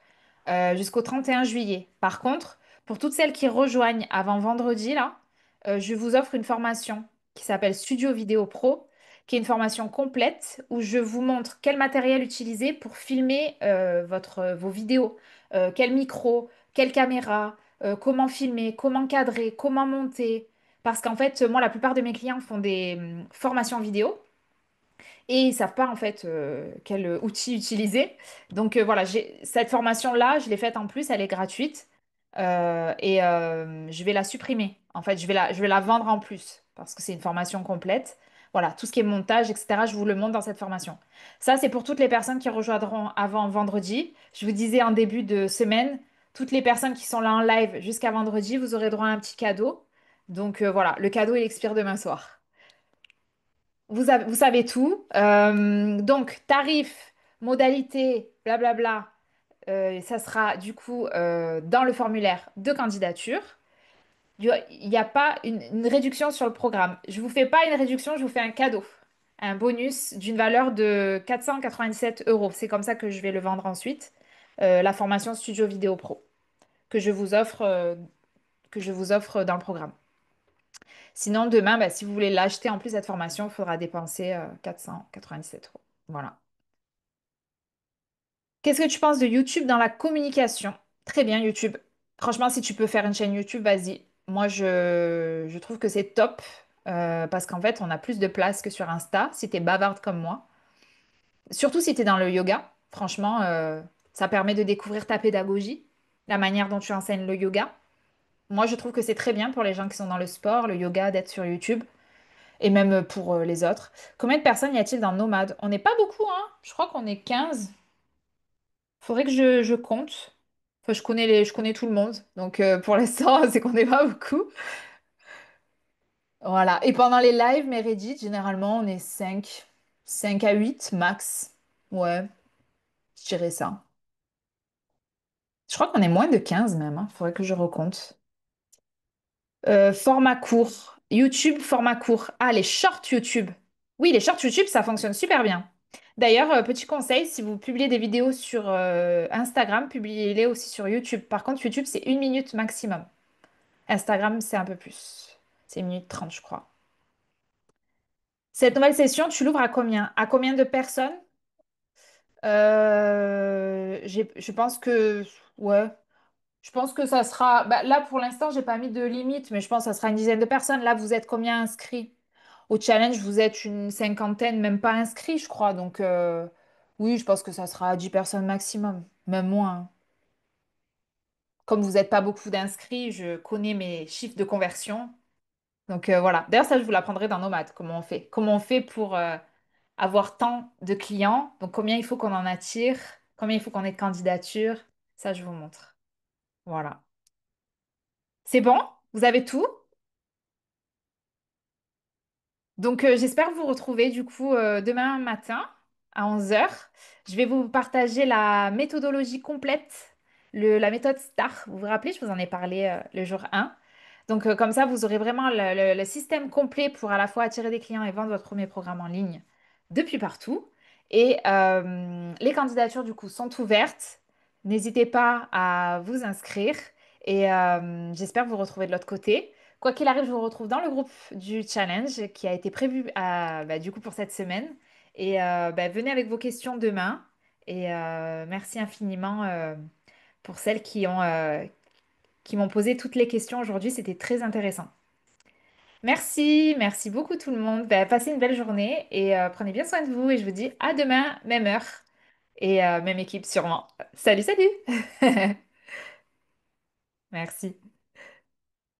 Jusqu'au 31 juillet. Par contre, pour toutes celles qui rejoignent avant vendredi, là, je vous offre une formation qui s'appelle Studio Vidéo Pro, qui est une formation complète où je vous montre quel matériel utiliser pour filmer vos vidéos, quel micro, quelle caméra, comment filmer, comment cadrer, comment monter. Parce qu'en fait, moi, la plupart de mes clients font des formations vidéo et ils savent pas en fait quel outil utiliser. Donc voilà, cette formation-là, je l'ai faite en plus, elle est gratuite. Et je vais la supprimer. En fait, je vais la vendre en plus parce que c'est une formation complète. Voilà, tout ce qui est montage, etc., je vous le montre dans cette formation. Ça, c'est pour toutes les personnes qui rejoindront avant vendredi. Je vous disais en début de semaine, toutes les personnes qui sont là en live jusqu'à vendredi, vous aurez droit à un petit cadeau. Donc voilà, le cadeau, il expire demain soir. Vous savez tout. Donc, tarif, modalité, blablabla, ça sera du coup dans le formulaire de candidature. Il n'y a pas une réduction sur le programme. Je ne vous fais pas une réduction, je vous fais un cadeau. Un bonus d'une valeur de 497 euros. C'est comme ça que je vais le vendre ensuite. La formation Studio Vidéo Pro que je vous offre dans le programme. Sinon, demain, bah, si vous voulez l'acheter en plus cette formation, il faudra dépenser 497 €. Voilà. Qu'est-ce que tu penses de YouTube dans la communication? Très bien, YouTube. Franchement, si tu peux faire une chaîne YouTube, vas-y. Moi, je trouve que c'est top parce qu'en fait, on a plus de place que sur Insta si tu es bavarde comme moi. Surtout si tu es dans le yoga. Franchement, ça permet de découvrir ta pédagogie, la manière dont tu enseignes le yoga. Moi, je trouve que c'est très bien pour les gens qui sont dans le sport, le yoga, d'être sur YouTube. Et même pour les autres. Combien de personnes y a-t-il dans Nomade? On n'est pas beaucoup, hein? Je crois qu'on est 15. Faudrait que je compte. Enfin, je connais tout le monde. Donc pour l'instant, c'est qu'on n'est pas beaucoup. Voilà. Et pendant les lives, mes Reddit, généralement, on est 5, 5 à 8 max. Ouais, je dirais ça. Je crois qu'on est moins de 15 même, hein. Faudrait que je recompte. Format court. YouTube, format court. Ah, les shorts YouTube. Oui, les shorts YouTube, ça fonctionne super bien. D'ailleurs, petit conseil, si vous publiez des vidéos sur Instagram, publiez-les aussi sur YouTube. Par contre, YouTube, c'est 1 minute maximum. Instagram, c'est un peu plus. C'est 1 minute 30, je crois. Cette nouvelle session, tu l'ouvres à combien? À combien de personnes? Je pense que... Ouais. Je pense que ça sera. Bah, là, pour l'instant, j'ai pas mis de limite, mais je pense que ça sera une dizaine de personnes. Là, vous êtes combien inscrits? Au challenge, vous êtes une cinquantaine, même pas inscrits, je crois. Donc, oui, je pense que ça sera 10 personnes maximum, même moins, hein. Comme vous n'êtes pas beaucoup d'inscrits, je connais mes chiffres de conversion. Donc, voilà. D'ailleurs, ça, je vous l'apprendrai dans Nomade, comment on fait. Comment on fait pour avoir tant de clients. Donc, combien il faut qu'on en attire, combien il faut qu'on ait de candidatures. Ça, je vous montre. Voilà. C'est bon? Vous avez tout? Donc, j'espère vous retrouver du coup demain matin à 11 h. Je vais vous partager la méthodologie complète, la méthode STAR. Vous vous rappelez, je vous en ai parlé le jour 1. Donc, comme ça, vous aurez vraiment le système complet pour à la fois attirer des clients et vendre votre premier programme en ligne depuis partout. Et les candidatures, du coup, sont ouvertes. N'hésitez pas à vous inscrire et j'espère vous retrouver de l'autre côté. Quoi qu'il arrive, je vous retrouve dans le groupe du challenge qui a été prévu du coup pour cette semaine. Et venez avec vos questions demain. Et merci infiniment pour celles qui m'ont posé toutes les questions aujourd'hui. C'était très intéressant. Merci, merci beaucoup tout le monde. Passez une belle journée et prenez bien soin de vous. Et je vous dis à demain, même heure et même équipe sûrement. Salut, salut! Merci.